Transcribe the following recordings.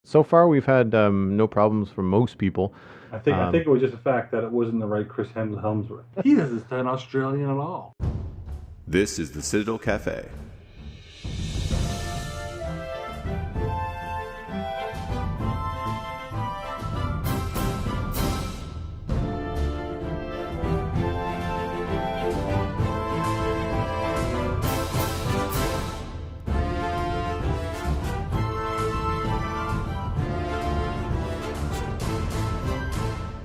So far, we've had no problems from most people. I think it was just the fact that it wasn't the right Chris Hemsworth. He doesn't sound Australian at all. This is the Citadel Cafe.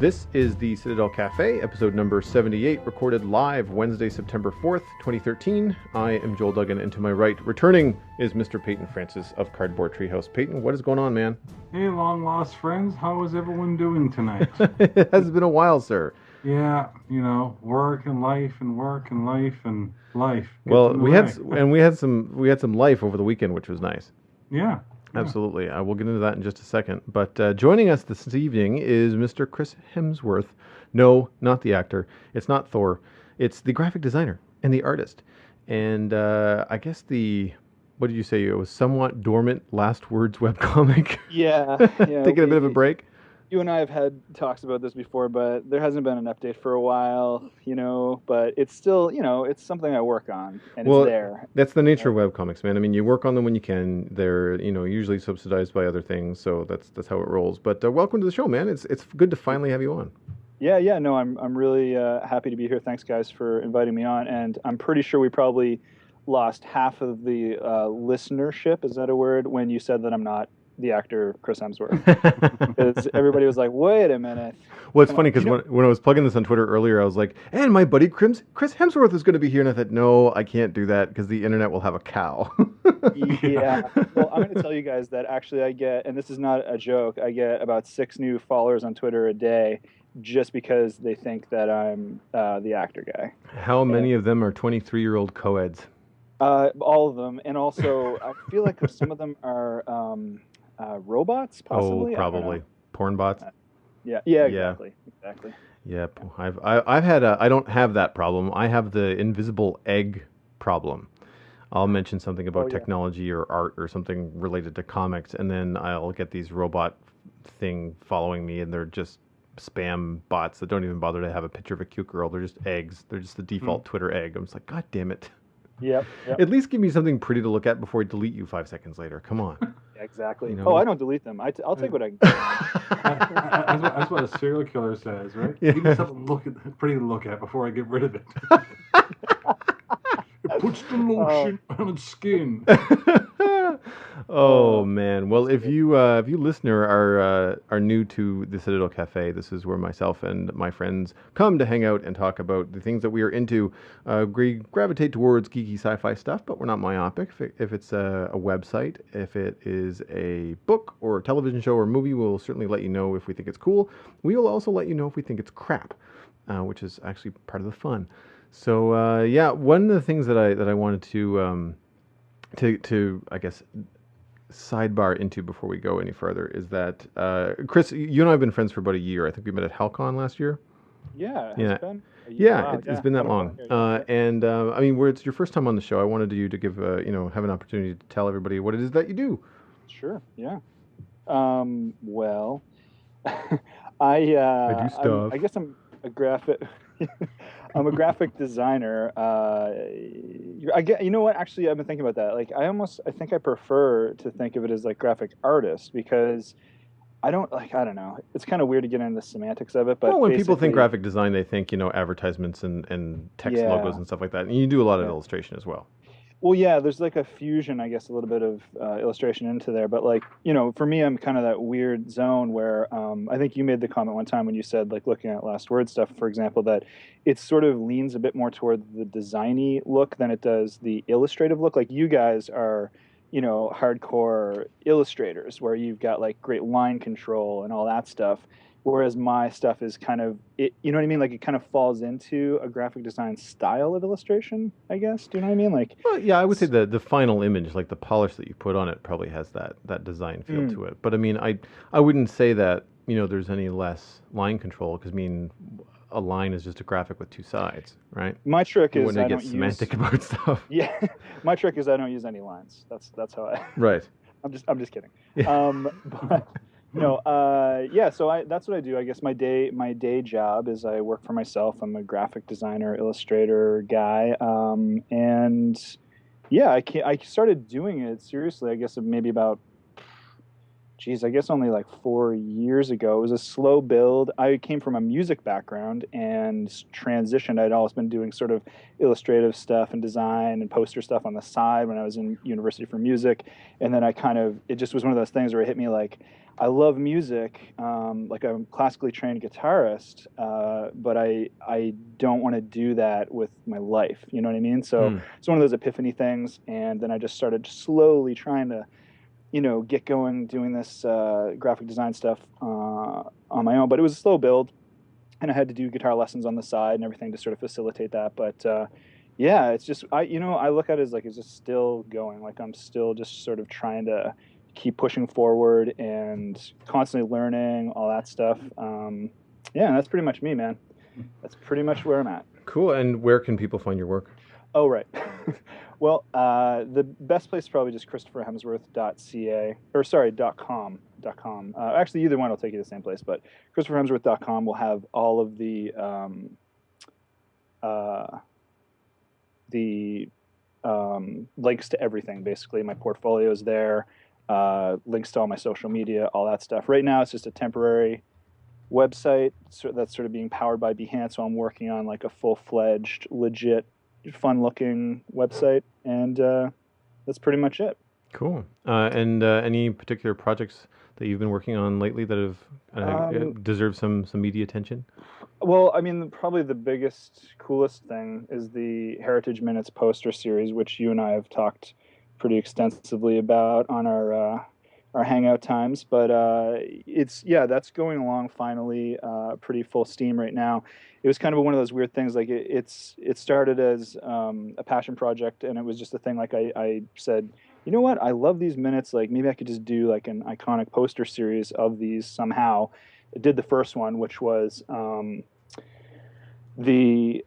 This is the Citadel Cafe, episode number 78, recorded live Wednesday, September 4th, 2013. I am Joel Duggan, and to my right, returning, is Mr. Peyton Francis of Cardboard Treehouse. Peyton, what is going on, man? Hey, long lost friends, how is everyone doing tonight? It has been a while, sir. Yeah, work and life and work and life and life. Well, we had some life over the weekend, which was nice. Yeah. Absolutely. I will get into that in just a second. But joining us this evening is Mr. Chris Hemsworth. No, not the actor. It's not Thor. It's the graphic designer and the artist. And I guess what did you say? It was somewhat dormant Last Words webcomic. Yeah. Taking a bit of a break. You and I have had talks about this before, but there hasn't been an update for a while, but it's still, it's something I work on, and it's there. That's the nature of webcomics, man. I mean, you work on them when you can. They're, usually subsidized by other things, so that's how it rolls. But welcome to the show, man. It's good to finally have you on. Yeah, no, I'm really happy to be here. Thanks, guys, for inviting me on, and I'm pretty sure we probably lost half of the listenership, is that a word, when you said that I'm not the actor Chris Hemsworth, because everybody was like, wait a minute. Well, it's funny because when I was plugging this on Twitter earlier, I was like, and my buddy Chris Hemsworth is going to be here, and I thought, no, I can't do that because the internet will have a cow. Yeah. Well, I'm going to tell you guys that actually I get, and this is not a joke, I get about 6 new followers on Twitter a day just because they think that I'm the actor guy. How many of them are 23-year-old co-eds? All of them, and also I feel like some of them are robots, possibly. Oh, probably porn bots. Yeah, exactly. Yeah, I've had I don't have that problem. I have the invisible egg problem. I'll mention something about technology or art or something related to comics, and then I'll get these robot thing following me, and they're just spam bots that don't even bother to have a picture of a cute girl. They're just eggs. They're just the default Twitter egg. I'm just like, God damn it. Yep. At least give me something pretty to look at before I delete you 5 seconds later. Come on. Exactly. Oh, I don't delete them. I'll take what I can get. That's what a serial killer says, right? Yeah. Give me something pretty to look at before I get rid of it. It puts the lotion on its skin. Oh man! Well, if you listener are new to the Citadel Cafe, this is where myself and my friends come to hang out and talk about the things that we are into. We gravitate towards geeky sci-fi stuff, but we're not myopic. If it's a website, if it is a book or a television show or movie, we'll certainly let you know if we think it's cool. We will also let you know if we think it's crap, which is actually part of the fun. So one of the things that I wanted to I guess sidebar into before we go any further is that Chris, you and I have been friends for about a year. I think we met at HalCon last year. Yeah. Yeah. It's been a year. Wow, it's been that long. I mean, where it's your first time on the show, I wanted you to give have an opportunity to tell everybody what it is that you do. Sure. Yeah. Well, I do stuff. I guess I'm a graphic. I'm a graphic designer. I get. You know what? Actually, I've been thinking about that. Like, I think I prefer to think of it as like graphic artist, because I don't know. It's kind of weird to get into the semantics of it, but when people think graphic design, they think advertisements and text logos and stuff like that. And you do a lot of illustration as well. Well, yeah, there's like a fusion, I guess, a little bit of illustration into there. But like, for me, I'm kind of that weird zone where I think you made the comment one time when you said, like, looking at Last Word stuff, for example, that it sort of leans a bit more toward the designy look than it does the illustrative look. Like, you guys are, hardcore illustrators where you've got like great line control and all that stuff. Whereas my stuff is kind of, you know what I mean? Like, it kind of falls into a graphic design style of illustration, I guess. Do you know what I mean? Like, well, yeah, I would say the final image, like the polish that you put on it, probably has that design feel to it. But I mean, I wouldn't say that there's any less line control, because I mean, a line is just a graphic with two sides, right? My trick is when they get semantic about stuff. Yeah, my trick is I don't use any lines. That's how I. Right. I'm just kidding. But no, yeah. So that's what I do. I guess my day job is I work for myself. I'm a graphic designer, illustrator guy, and yeah, I started doing it seriously. I guess maybe about, geez, I guess only like 4 years ago. It was a slow build. I came from a music background and transitioned. I'd always been doing sort of illustrative stuff and design and poster stuff on the side when I was in university for music. And then it just was one of those things where it hit me like, I love music. Like I'm a classically trained guitarist, but I don't want to do that with my life. You know what I mean? So it's one of those epiphany things. And then I just started slowly trying to get going doing this graphic design stuff on my own. But it was a slow build, and I had to do guitar lessons on the side and everything to sort of facilitate that. But yeah, it's just I look at it as like it's just still going. Like I'm still just sort of trying to keep pushing forward and constantly learning all that stuff. Yeah, that's pretty much me, man. That's pretty much where I'm at. Cool. And where can people find your work? Oh, right. Well, the best place is probably just christopherhemsworth.ca, or sorry, .com. Actually, either one will take you to the same place, but christopherhemsworth.com will have all of the links to everything. Basically, my portfolio is there, links to all my social media, all that stuff. Right now, it's just a temporary website that's sort of being powered by Behance, so I'm working on like a full-fledged, legit, fun-looking website, and that's pretty much it. Cool. And any particular projects that you've been working on lately that have deserved some media attention? Well, I mean, probably the biggest, coolest thing is the Heritage Minutes poster series, which you and I have talked pretty extensively about on our hangout times. But that's going along finally, pretty full steam right now. It was kind of one of those weird things. Like it started as a passion project, and it was just a thing. Like I said, you know what? I love these minutes. Like maybe I could just do like an iconic poster series of these somehow. I did the first one, which was the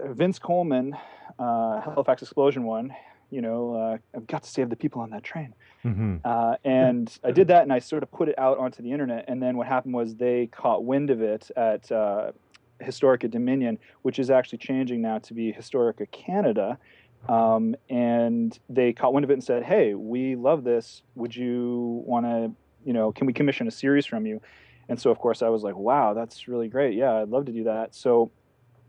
Vince Coleman Halifax explosion one. I've got to save the people on that train. Mm-hmm. And I did that, and I sort of put it out onto the internet. And then what happened was they caught wind of it at Historica Dominion, which is actually changing now to be Historica Canada. And they caught wind of it and said, "Hey, we love this. Would you want to, can we commission a series from you?" And so, of course, I was like, "Wow, that's really great. Yeah, I'd love to do that." So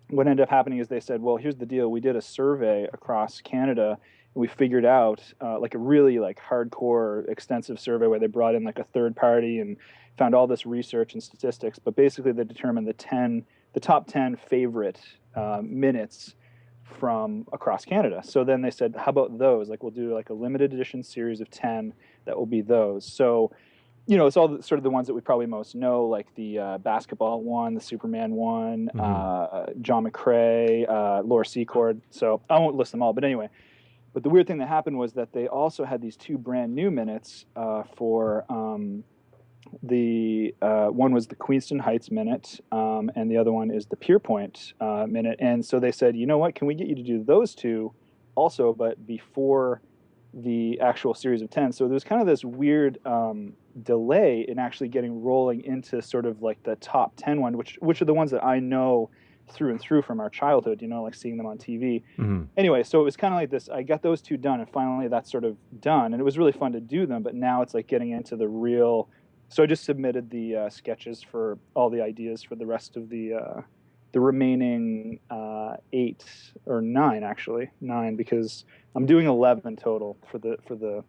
what ended up happening is they said, "Well, here's the deal. We did a survey across Canada. We figured out like a really like hardcore extensive survey where they brought in like a third party and found all this research and statistics. But basically, they determined the top 10 favorite minutes from across Canada. So then they said, how about those? Like we'll do like a limited edition series of 10 that will be those. So it's all sort of the ones that we probably most know, like the basketball one, the Superman one, John McCrae, Laura Secord. So I won't list them all, but anyway. But the weird thing that happened was that they also had these two brand new minutes for the one was the Queenston Heights minute, and the other one is the Pierpoint minute. And so they said, you know what, can we get you to do those two also, but before the actual series of 10? So there's kind of this weird delay in actually getting rolling into sort of like the top 10 one, which are the ones that I know through and through from our childhood, like seeing them on TV. Mm-hmm. Anyway, so it was kind of like this. I got those two done, and finally that's sort of done, and it was really fun to do them. But now it's like getting into the real. So I just submitted the sketches for all the ideas for the rest of the remaining 8 or 9, actually 9, because I'm doing 11 total for the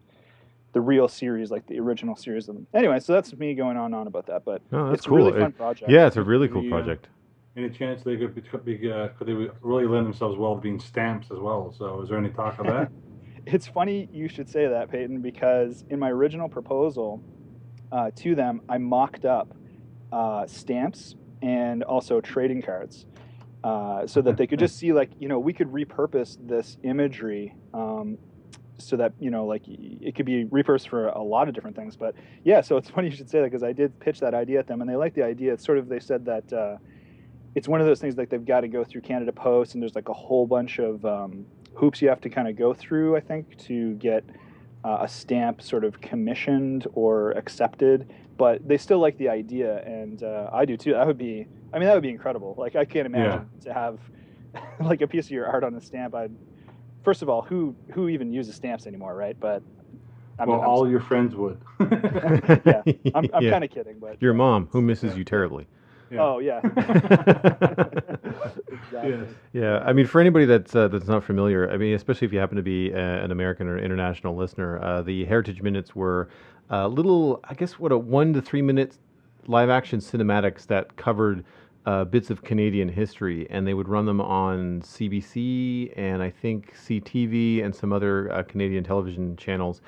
real series, like the original series of them. Anyway, so that's me going on about that, but it's cool. A really fun project. Yeah, it's a really cool project. Any chance they could could they really lend themselves well to being stamps as well? So is there any talk of that? It's funny you should say that, Peyton, because in my original proposal to them, I mocked up stamps and also trading cards so that they could just see, like, we could repurpose this imagery so that, like it could be repurposed for a lot of different things. But yeah, so it's funny you should say that, because I did pitch that idea at them, and they liked the idea. It's sort of, they said that it's one of those things like they've got to go through Canada Post, and there's like a whole bunch of hoops you have to kind of go through, I think, to get a stamp sort of commissioned or accepted, but they still like the idea, and I do too. That would be, I mean, that would be incredible. Like, I can't imagine to have like a piece of your art on a stamp. First of all, who even uses stamps anymore, right? But all your friends would. yeah, I'm kind of kidding, but your mom, who misses you terribly. Yeah. Oh yeah. Exactly. Yes. Yeah, I mean, for anybody that's not familiar, I mean, especially if you happen to be an American or international listener, the Heritage Minutes were little, I guess, a 1 to 3 minute live action cinematics that covered bits of Canadian history, and they would run them on CBC and I think CTV and some other Canadian television channels,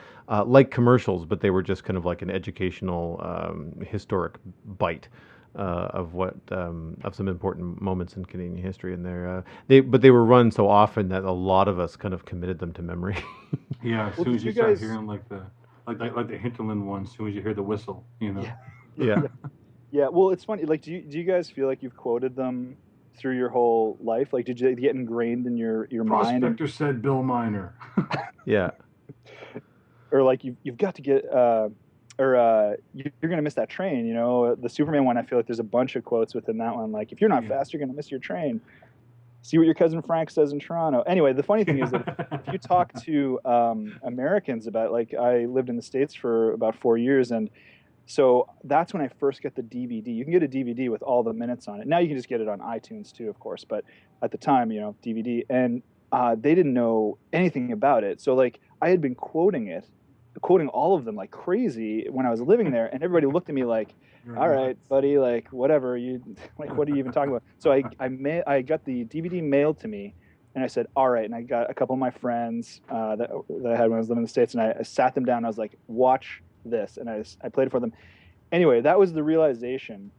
like commercials, but they were just kind of like an educational, historic bite. Of some important moments in Canadian history, and they were run so often that a lot of us kind of committed them to memory. Yeah, as soon as you start hearing like the hinterland one, as soon as you hear the whistle, you know. Yeah. Yeah. Well, it's funny. Like, do you guys feel like you've quoted them through your whole life? Like, did you get ingrained in your mind? Prospector said Bill Miner. Yeah. Or like you've got to get. Or you're going to miss that train, you know? The Superman one, I feel like there's a bunch of quotes within that one. Like, if you're not fast, you're going to miss your train. See what your cousin Frank says in Toronto. Anyway, the funny thing is that if you talk to Americans about, like, I lived in the States for about 4 years, and so that's when I first got the DVD. You can get a DVD with all the minutes on it. Now you can just get it on iTunes too, of course, but at the time, you know, DVD. And they didn't know anything about it. So, like, I had been quoting all of them like crazy when I was living there, and everybody looked at me like, all right, buddy, like, whatever, you like, what are you even talking about? So I got the DVD mailed to me, and I said, all right, and I got a couple of my friends that I had when I was living in the States, and I sat them down, and I was like, watch this, and I played it for them. Anyway, that was the realization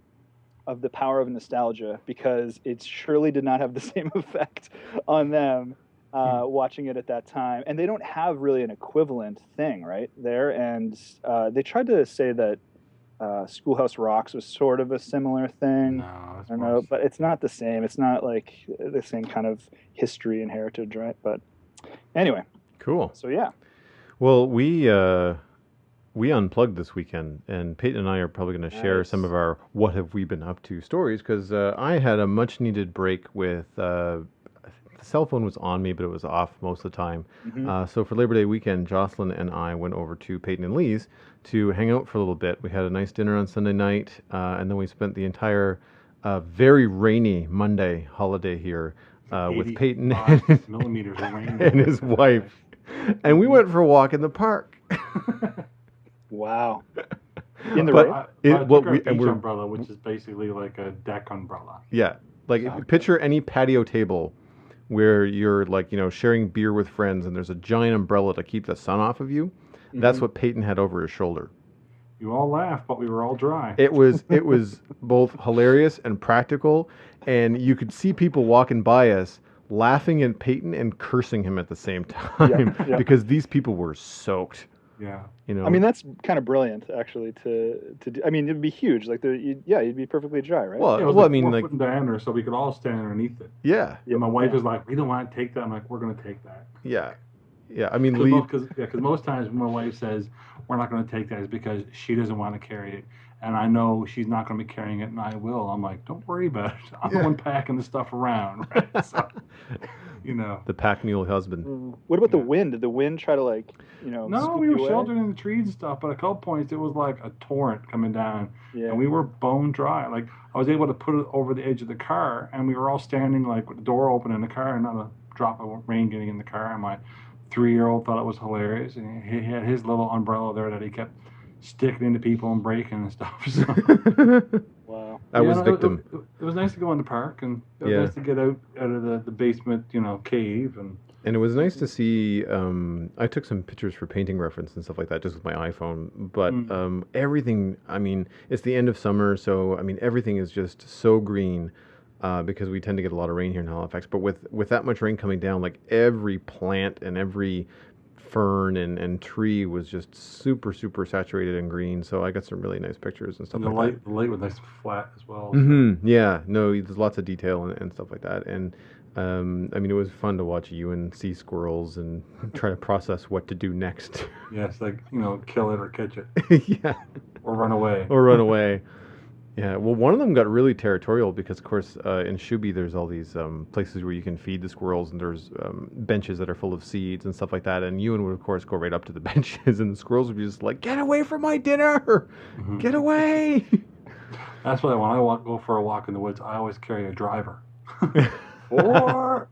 of the power of nostalgia, because it surely did not have the same effect on them watching it at that time, and they don't have really an equivalent thing right there. And they tried to say that Schoolhouse Rocks was sort of a similar thing. No, I don't know, but it's not the same. It's not like the same kind of history and heritage, right? But anyway, cool. So yeah. Well, we unplugged this weekend, and Peyton and I are probably going to share some of our what have we been up to stories, because I had a much needed break with. The cell phone was on me, but it was off most of the time. Mm-hmm. So for Labor Day weekend, Jocelyn and I went over to Peyton and Lee's to hang out for a little bit. We had a nice dinner on Sunday night, and then we spent the entire very rainy Monday holiday here with Peyton and, millimeters of rain and his wife. And we went for a walk in the park. Wow. In the rain? I took our beach umbrella, which is basically like a deck umbrella. Yeah. Like, picture any patio table where you're, like, you know, sharing beer with friends, and there's a giant umbrella to keep the sun off of you. Mm-hmm. That's what Peyton had over his shoulder. You all laughed, but we were all dry. It was both hilarious and practical, and you could see people walking by us laughing at Peyton and cursing him at the same time because these people were soaked. Yeah. You know. I mean, that's kind of brilliant, actually. To do. I mean, it'd be huge. Like, you'd be perfectly dry, right? Well, it was I mean, 4 foot in diameter, so we could all stand underneath it. Yeah. Yeah. My wife is like, we don't want to take that. I'm like, we're going to take that. Yeah. Yeah. I mean, because most times when my wife says we're not going to take that, is because she doesn't want to carry it, and I know she's not going to be carrying it, and I will. I'm like, don't worry about it. I'm the one packing the stuff around, right? So, you know, the pack mule husband. What about the wind? Did the wind try to, like, you know? No, we were sheltered in the trees and stuff, but at a couple points it was like a torrent coming down, and we were bone dry. Like, I was able to put it over the edge of the car, and we were all standing like with the door open in the car, and not a drop of rain getting in the car. And my 3-year-old thought it was hilarious, and he had his little umbrella there that he kept sticking into people and breaking and stuff. So. Wow. I was victim. It was nice to go in the park, and it was nice to get out of the basement, you know, cave. And it was nice to see, I took some pictures for painting reference and stuff like that just with my iPhone, but everything, I mean, it's the end of summer, so, I mean, everything is just so green because we tend to get a lot of rain here in Halifax, but with that much rain coming down, like, every plant and every fern and tree was just super, super saturated and green, so I got some really nice pictures and stuff like that. The light was nice and flat as well. Mm-hmm. Yeah, no, there's lots of detail and stuff like that, and I mean, it was fun to watch Ewan see squirrels and try to process what to do next. Yes, like, kill it or catch it Yeah. or run away. Or run away. Yeah, well, one of them got really territorial because, of course, in Shuby, there's all these places where you can feed the squirrels, and there's benches that are full of seeds and stuff like that. And Ewan would, of course, go right up to the benches, and the squirrels would be just like, "Get away from my dinner! Get away!" That's why when I go for a walk in the woods, I always carry a driver. Or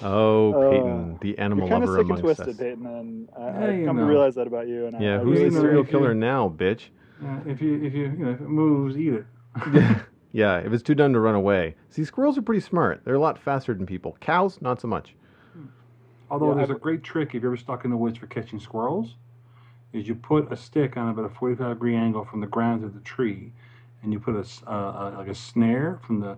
Peyton, the animal you're lover kind of sick and amongst twisted, us. Peyton, and I've come to realize that about you. And Yeah, I who's really the serial if killer you- now, bitch? if it moves, eat it. Yeah, if it's too dumb to run away. See, squirrels are pretty smart. They're a lot faster than people. Cows, not so much. Although Yeah, there's a great trick if you're ever stuck in the woods for catching squirrels, is you put a stick on about a 45-degree angle from the ground to the tree, and you put like a snare from the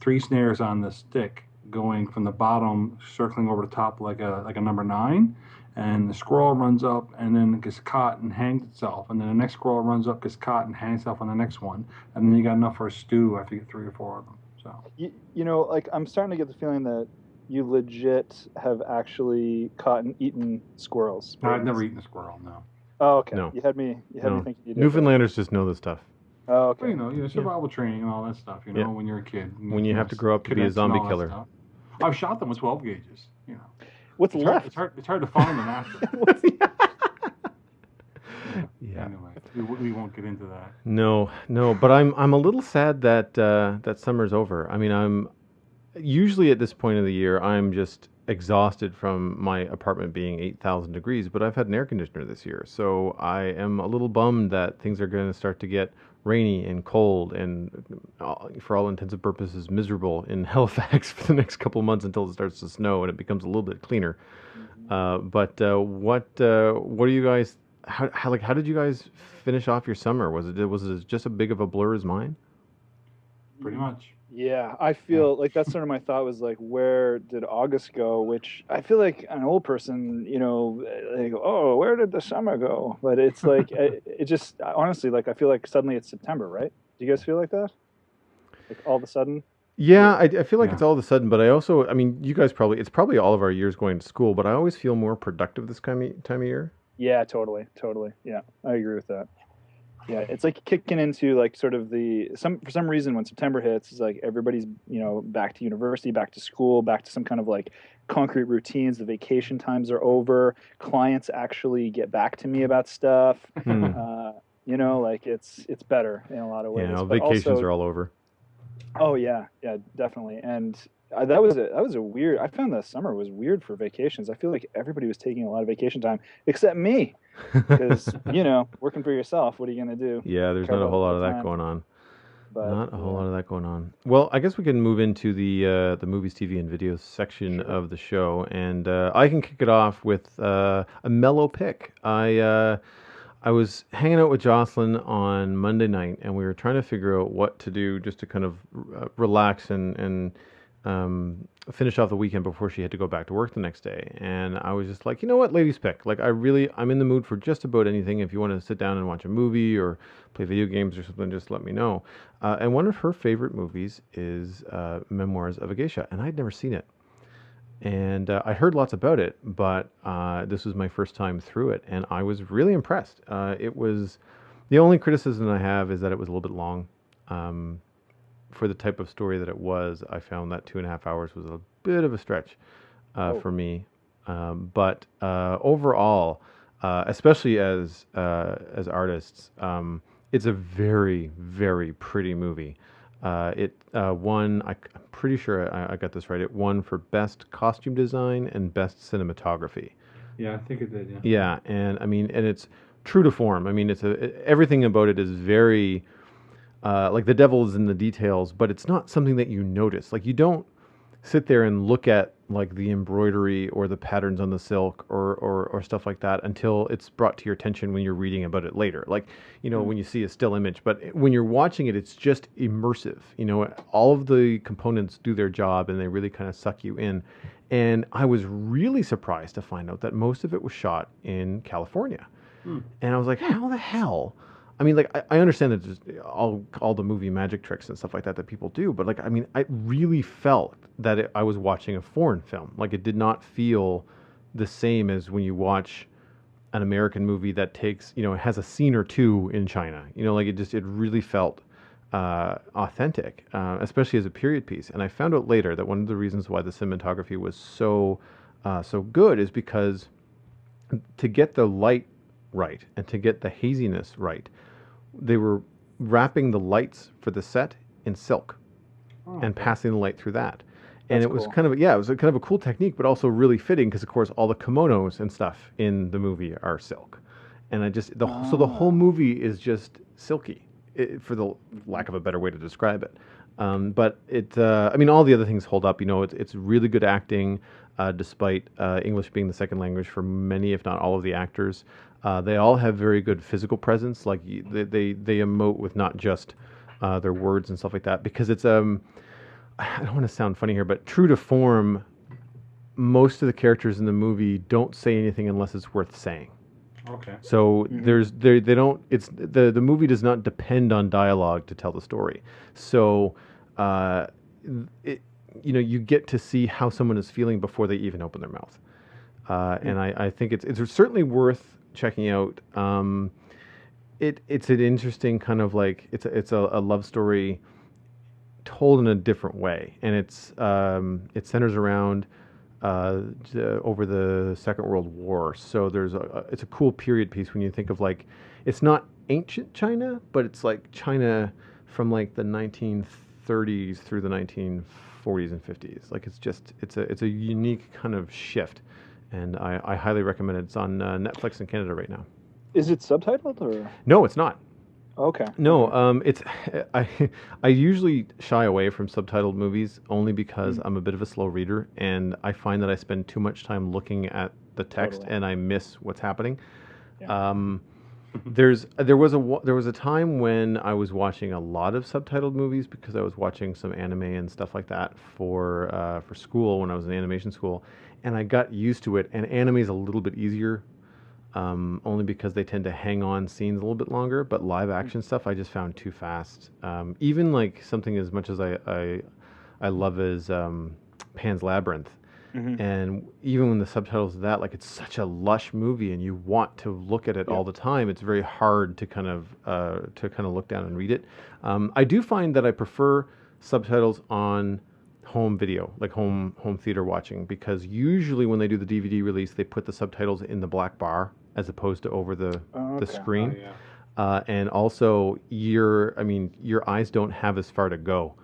3 snares on the stick going from the bottom, circling over the top like a number 9, and the squirrel runs up and then gets caught and hangs itself, and then the next squirrel runs up, gets caught and hangs itself on the next one, and then you got enough for a stew. I think 3 or 4 of them. So like I'm starting to get the feeling that you legit have actually caught and eaten squirrels. No, I've never eaten a squirrel. No. Oh, okay. No. You had me thinking you did. Newfoundlanders just know this stuff. Oh, Well, okay. survival training and all that stuff. Yeah. When you're a kid. When you have to grow up to be a cadets and zombie all that killer. stuff. I've shot them with 12 gauges. What's It's left? hard to find them after. Yeah. Anyway, we won't get into that. No, but I'm a little sad that that summer's over. I mean, I'm usually at this point of the year, I'm just exhausted from my apartment being 8,000 degrees, but I've had an air conditioner this year. So I am a little bummed that things are going to start to get rainy and cold and, for all intents and purposes, miserable in Halifax for the next couple of months until it starts to snow and it becomes a little bit cleaner. But what are you guys? How did you guys finish off your summer? Was it just as big of a blur as mine? Pretty much. Yeah, I feel like that's sort of my thought was like, where did August go? Which I feel like an old person, they go, oh, where did the summer go? But it's like, it just, honestly, like, I feel like suddenly it's September, right? Do you guys feel like that? Like all of a sudden? Yeah, I feel like Yeah. it's all of a sudden, but I mean, you guys it's probably all of our years going to school, but I always feel more productive this time of year. Yeah, totally. Yeah, I agree with that. Yeah, it's like kicking into like sort of for some reason when September hits, it's like everybody's, back to university, back to school, back to some kind of like concrete routines. The vacation times are over. Clients actually get back to me about stuff. Like it's better in a lot of ways. Yeah, But vacations also, are all over. oh yeah, definitely. And that was a weird. I found the summer was weird for vacations. I feel like everybody was taking a lot of vacation time except me, because working for yourself, what are you gonna do? Yeah, there's Care not a about whole lot the of that time. going on. But, Not a whole lot of that going on. Well, I guess we can move into the movies, TV, and videos section of the show, and I can kick it off with a mellow pick. I was hanging out with Jocelyn on Monday night, and we were trying to figure out what to do just to kind of relax and finish off the weekend before she had to go back to work the next day. And I was just like, you know what, ladies pick. Like, I'm in the mood for just about anything. If you want to sit down and watch a movie or play video games or something, just let me know. And one of her favorite movies is Memoirs of a Geisha, and I'd never seen it. And I heard lots about it, but this was my first time through it, and I was really impressed. It was the only criticism I have is that it was a little bit long. For the type of story that it was, I found that 2.5 hours was a bit of a stretch for me. But overall, especially as artists, it's a very, very pretty movie. It won, I'm pretty sure I got this right, it won for Best Costume Design and Best Cinematography. Yeah, I think it did. Yeah. Yeah, and I mean, and it's true to form. I mean, everything about it is very... like the devil is in the details, but it's not something that you notice. Like, you don't sit there and look at like the embroidery or the patterns on the silk or stuff like that until it's brought to your attention when you're reading about it later. Like, when you see a still image, but when you're watching it, it's just immersive. All of the components do their job and they really kind of suck you in. And I was really surprised to find out that most of it was shot in California. And I was like, how the hell? I mean, like I understand that just all the movie magic tricks and stuff like that people do, but like I mean, I really felt that I was watching a foreign film. Like it did not feel the same as when you watch an American movie that takes, has a scene or two in China. Like it really felt authentic, especially as a period piece. And I found out later that one of the reasons why the cinematography was so good is because to get the light right and to get the haziness right, they were wrapping the lights for the set in silk and passing the light through that. And That's it was cool. kind of it was kind of a cool technique, but also really fitting because, of course, all the kimonos and stuff in the movie are silk, and so the whole movie is just silky, for the lack of a better way to describe it. But I mean, all the other things hold up. It's really good acting, despite English being the second language for many, if not all, of the actors. They all have very good physical presence. Like they emote with not just their words and stuff like that, because it's I don't want to sound funny here, but true to form, most of the characters in the movie don't say anything unless it's worth saying. Okay. So they don't. It's the movie does not depend on dialogue to tell the story. So, you get to see how someone is feeling before they even open their mouth, and I think it's certainly worth checking out. It's an interesting kind of like it's a love story told in a different way, and it centers around over the Second World War. So it's a cool period piece when you think of like it's not ancient China, but it's like China from like the 1930s through the 1940s and 50s. Like it's a unique kind of shift, and I highly recommend it. It's on Netflix in Canada right now. Is it subtitled or? No, it's not. Okay. No, it's I usually shy away from subtitled movies only because I'm a bit of a slow reader, and I find that I spend too much time looking at the text and I miss what's happening. Yeah. There was a time when I was watching a lot of subtitled movies because I was watching some anime and stuff like that for school when I was in animation school, and I got used to it. And anime is a little bit easier. Only because they tend to hang on scenes a little bit longer, but live action stuff I just found too fast. Even like something as much as I love as Pan's Labyrinth, and even when the subtitles of that, like it's such a lush movie and you want to look at it all the time, it's very hard to kind of look down and read it. I do find that I prefer subtitles on home video, like home theater watching, because usually when they do the DVD release, they put the subtitles in the black bar as opposed to over the screen. And also your eyes don't have as far to go.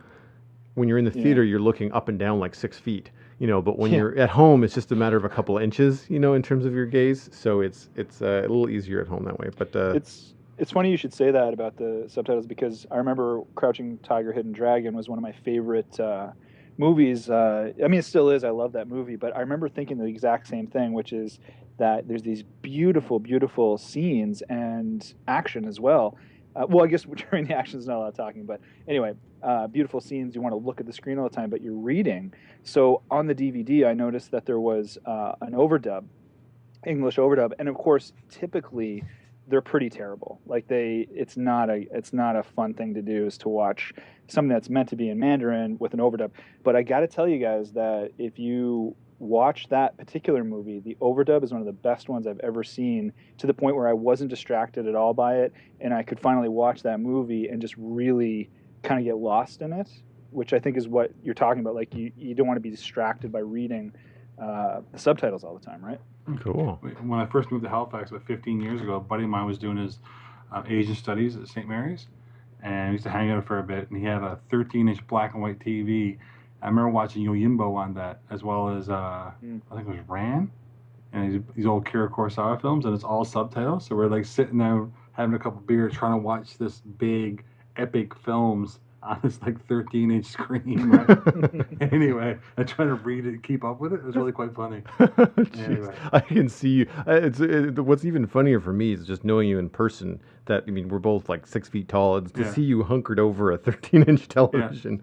When you're in the theater, you're looking up and down like 6 feet, but when you're at home, it's just a matter of a couple of inches, in terms of your gaze. So it's a little easier at home that way. But it's funny you should say that about the subtitles, because I remember Crouching Tiger, Hidden Dragon was one of my favorite movies. I mean, it still is. I love that movie, but I remember thinking the exact same thing, which is that there's these beautiful, beautiful scenes and action as well. Well, I guess during the action is not a lot of talking, but anyway, beautiful scenes. You want to look at the screen all the time, but you're reading. So on the DVD, I noticed that there was an overdub, English overdub, and of course, typically they're pretty terrible. Like it's not a fun thing to do, is to watch something that's meant to be in Mandarin with an overdub. But I got to tell you guys that if you watch that particular movie, the overdub is one of the best ones I've ever seen, to the point where I wasn't distracted at all by it, and I could finally watch that movie and just really kind of get lost in it, which I think is what you're talking about. Like you don't want to be distracted by reading the subtitles all the time, right? cool. When I first moved to Halifax about 15 years ago, a buddy of mine was doing his Asian studies at St. Mary's, and we used to hang out for a bit, and he had a 13-inch black and white TV. I remember watching Yojimbo on that, as well as I think it was Ran, and these old Kira Kurosawa films, and it's all subtitles. So we're like sitting there having a couple beers, trying to watch this big, epic films on this like 13-inch screen. Right? Anyway, I trying to read it, keep up with it. It was really quite funny. Anyway. I can see you. What's even funnier for me is just knowing you in person. That we're both like 6 feet tall. It's to see you hunkered over a 13-inch television,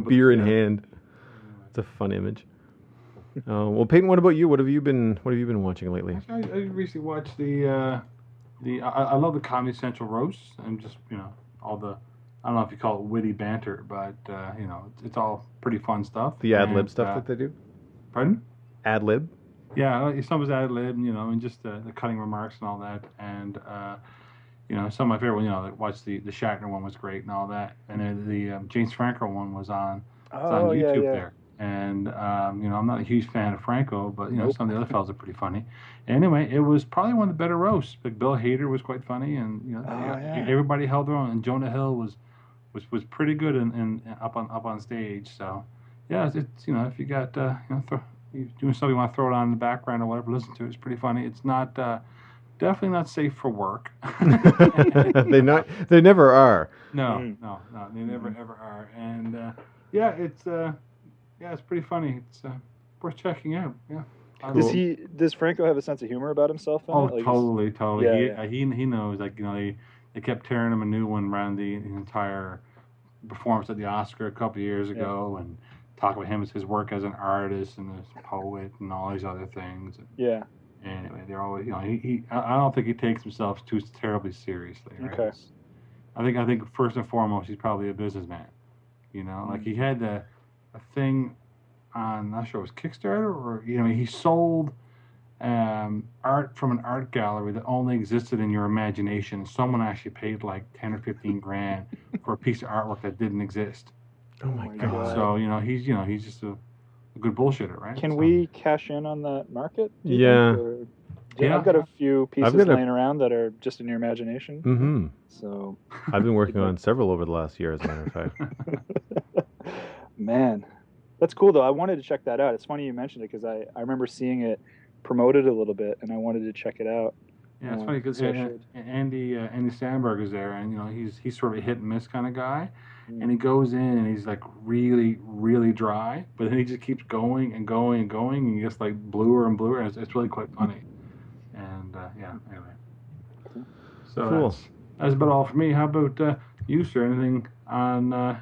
beer in hand. It's a fun image. Well, Peyton, what about you? What have you been watching lately? I recently watched the I love the Comedy Central roasts and just all the, I don't know if you call it witty banter, but it's all pretty fun stuff. The ad lib And stuff that they do. pardon? Ad lib. Yeah, some was ad lib, and just the cutting remarks and all that, and some of my favorite, like watch the Shatner one was great and all that, and then the James Franco one was on, it's on Oh yeah, YouTube yeah. there, and I'm not a huge fan of Franco, but Nope. some of the other fellas are pretty funny. Anyway, it was probably one of the better roasts. Like Bill Hader was quite funny, and yeah. everybody held their own, and Jonah Hill was pretty good and up on stage. So yeah, it's if you got you doing something you want to throw it on in the background or whatever, listen to it. It's pretty funny. It's not definitely not safe for work. They never are. No, they never ever are. And yeah, it's pretty funny. It's worth checking out. Yeah. Does Franco have a sense of humor about himself? Oh, totally. Yeah, He knows, like, they kept tearing him a new one around the entire performance at the Oscar a couple of years ago, and talk about his work as an artist and as a poet and all these other things. Yeah. Anyway, they're always, I don't think he takes himself too terribly seriously. Right? Okay. I think first and foremost, he's probably a businessman. Like he had a thing on, I'm not sure it was Kickstarter, or he sold art from an art gallery that only existed in your imagination. Someone actually paid like 10 or 15 grand for a piece of artwork that didn't exist. Oh my God! So he's just a good bullshitter, right? Can we cash in on that market? Yeah. I've got a few pieces laying around that are just in your imagination. Mm-hmm. So I've been working on several over the last year, as a matter of fact. Man, that's cool though. I wanted to check that out. It's funny you mentioned it because I remember seeing it promoted a little bit, and I wanted to check it out. Yeah, it's funny because Andy Samberg is there, and he's sort of a hit and miss kind of guy, and he goes in and he's like really really dry, but then he just keeps going and going and going, and he gets like bluer and bluer, and it's really quite funny. And anyway, so cool. That's about all for me. How about you, sir? Anything on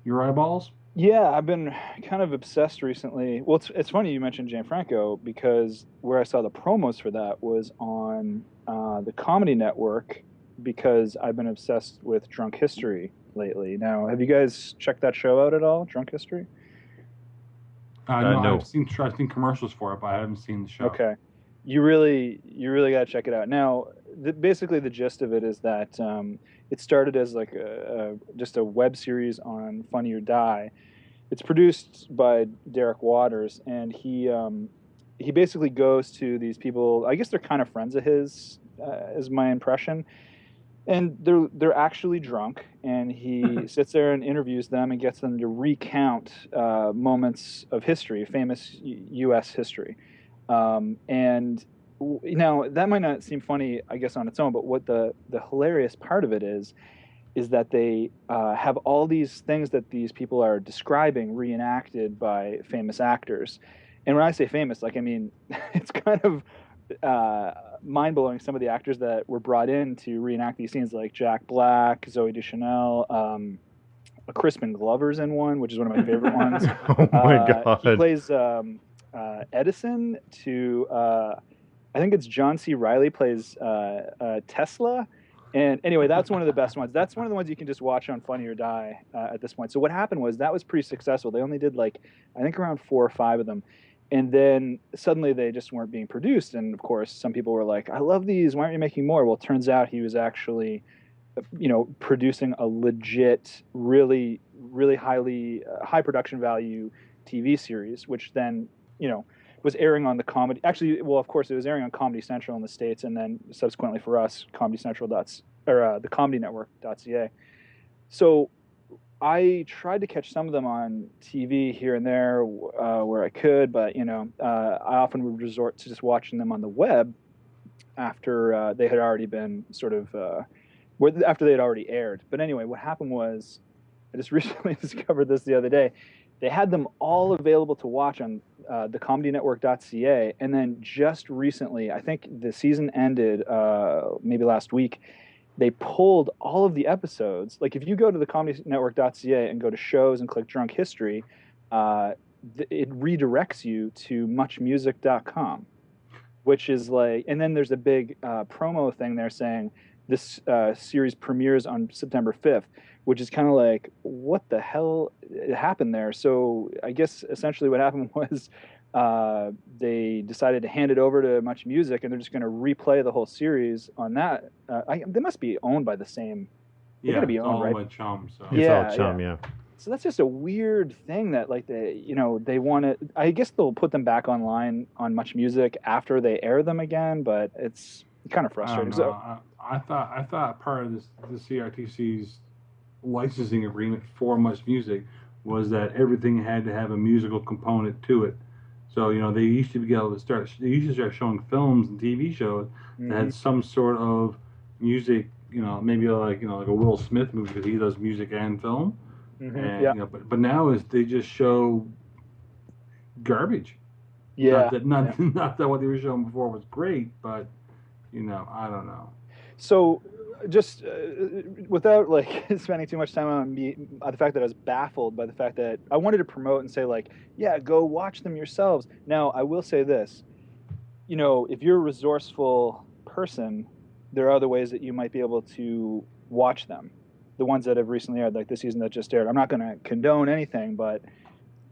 your eyeballs? Yeah, I've been kind of obsessed recently. Well, it's funny you mentioned Jane Franco because where I saw the promos for that was on the Comedy Network because I've been obsessed with Drunk History lately. Now, have you guys checked that show out at all, Drunk History? No. I've seen commercials for it, but I haven't seen the show. Okay, you really got to check it out. Now, basically the gist of it is that it started as like just a web series on Funny or Die. It's produced by Derek Waters, and he basically goes to these people. I guess they're kind of friends of his, is my impression. And they're actually drunk, and he sits there and interviews them and gets them to recount moments of history, famous U.S. history. And now that might not seem funny, I guess, on its own, but what the hilarious part of it is that they have all these things that these people are describing reenacted by famous actors. And when I say famous, like, I mean, it's kind of mind-blowing, some of the actors that were brought in to reenact these scenes, like Jack Black, Zooey Deschanel, Crispin Glover's in one, which is one of my favorite ones. Oh my God. He plays Edison to, I think it's John C. Reilly plays Tesla. And anyway, that's one of the best ones. That's one of the ones you can just watch on Funny or Die at this point. So what happened was that was pretty successful. They only did like, I think around 4 or 5 of them. And then suddenly they just weren't being produced. And of course, some people were like, I love these. Why aren't you making more? Well, it turns out he was actually, producing a legit, really, really high production value TV series, which then, was airing on the comedy. Actually, well, of course, it was airing on Comedy Central in the States, and then subsequently for us, Comedy Central the Comedy Network.ca. So I tried to catch some of them on TV here and there where I could, but I often would resort to just watching them on the web after they had already been after they had already aired. But anyway, what happened was I just recently discovered this the other day. They had them all available to watch on the comedynetwork.ca, and then just recently, I think the season ended maybe last week, they pulled all of the episodes. Like if you go to the comedynetwork.ca and go to shows and click Drunk History, it redirects you to muchmusic.com. which is like, and then there's a big promo thing there saying this series premieres on September 5th, which is kind of like, what the hell happened there? So I guess essentially what happened was they decided to hand it over to Much Music, and they're just going to replay the whole series on that. They must be owned by the same. They got to be owned, right? By Chum. So. It's all Chum, yeah. So that's just a weird thing that like they want to. I guess they'll put them back online on Much Music after they air them again, but it's kind of frustrating. I thought part of the CRTC's licensing agreement for Much Music was that everything had to have a musical component to it. So they used to be able to start. They used to start showing films and TV shows that had some sort of music. Maybe like a Will Smith movie because he does music and film. And, but now they just show garbage. Yeah. Not that what they were showing before was great, but I don't know. So, just without like spending too much time on the fact that I was baffled by the fact that I wanted to promote and say like, yeah, go watch them yourselves. Now, I will say this, if you're a resourceful person, there are other ways that you might be able to watch them. The ones that have recently aired, like the season that just aired. I'm not going to condone anything, but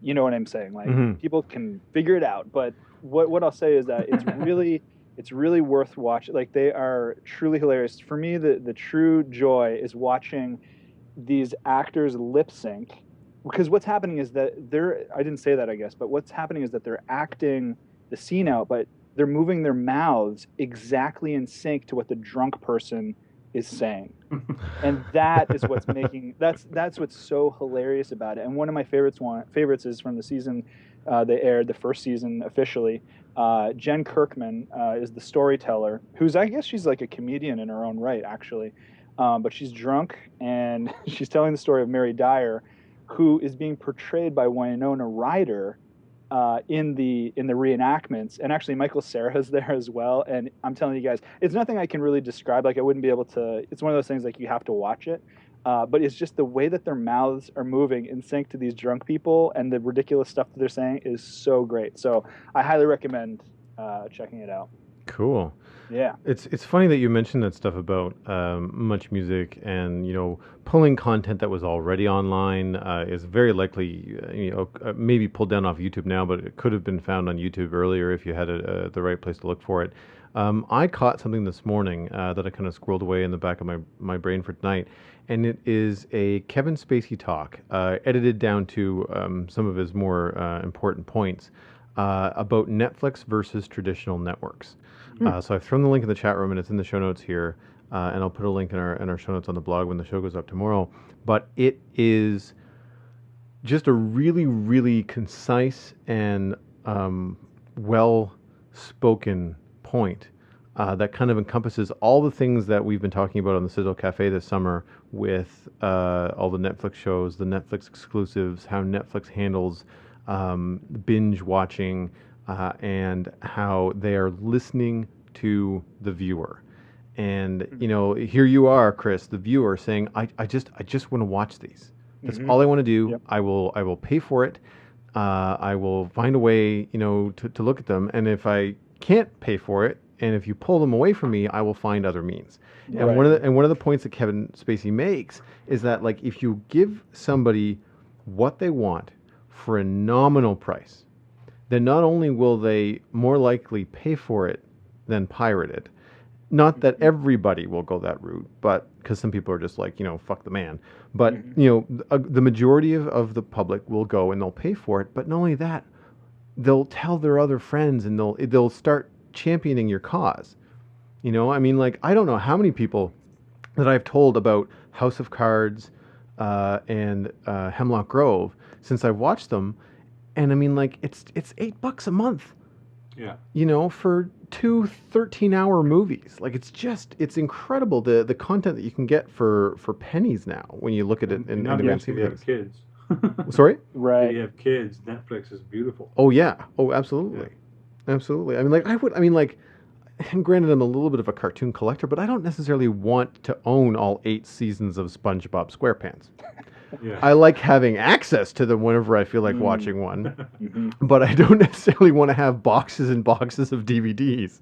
you know what I'm saying. Like people can figure it out. But what I'll say is that it's really worth watching. Like they are truly hilarious. For me, the true joy is watching these actors lip sync, because what's happening is that I didn't say that, I guess, but what's happening is that they're acting the scene out, but they're moving their mouths exactly in sync to what the drunk person is saying. And that is what's making that's what's so hilarious about it. And one of my favorites is from the season they aired, the first season officially. Jen Kirkman is the storyteller, who's, I guess she's like a comedian in her own right, actually. But she's drunk, and she's telling the story of Mary Dyer, who is being portrayed by Winona Ryder in the reenactments. And actually Michael Cera's there as well. And I'm telling you guys, it's nothing I can really describe. Like I wouldn't be able to, it's one of those things like you have to watch it. But it's just the way that their mouths are moving in sync to these drunk people, and the ridiculous stuff that they're saying is so great. So I highly recommend checking it out. Cool. Yeah. It's funny that you mentioned that stuff about Much Music, and pulling content that was already online is very likely maybe pulled down off YouTube now, but it could have been found on YouTube earlier if you had the right place to look for it. I caught something this morning that I kind of squirreled away in the back of my brain for tonight, and it is a Kevin Spacey talk, edited down to some of his more important points about Netflix versus traditional networks. So I've thrown the link in the chat room, and it's in the show notes here, and I'll put a link in our show notes on the blog when the show goes up tomorrow. But it is just a really, really concise and well-spoken point that kind of encompasses all the things that we've been talking about on the Citadel Cafe this summer with all the Netflix shows, the Netflix exclusives, how Netflix handles binge watching, and how they are listening to the viewer. And here you are, Chris, the viewer, saying, I just want to watch these. That's all I want to do. Yep. I will pay for it. I will find a way, to look at them. And if I can't pay for it, and if you pull them away from me, I will find other means. Yeah, and one of the points that Kevin Spacey makes is that, like, if you give somebody what they want for a nominal price, then not only will they more likely pay for it than pirate it. Not that everybody will go that route, but because some people are just like, fuck the man. But, the majority of the public will go and they'll pay for it. But not only that, they'll tell their other friends, and they'll start championing your cause. I don't know how many people that I've told about House of Cards and Hemlock Grove since I've watched them. And it's $8 a month. Yeah. For 2 13-hour movies. Like, it's incredible the content that you can get for pennies now when you look at it in demand. If you have kids. Sorry? Right. If you have kids, Netflix is beautiful. Oh yeah. Oh, absolutely. Yeah. Absolutely. And granted, I'm a little bit of a cartoon collector, but I don't necessarily want to own all 8 seasons of SpongeBob SquarePants. Yeah. I like having access to them whenever I feel like watching one, but I don't necessarily want to have boxes and boxes of DVDs.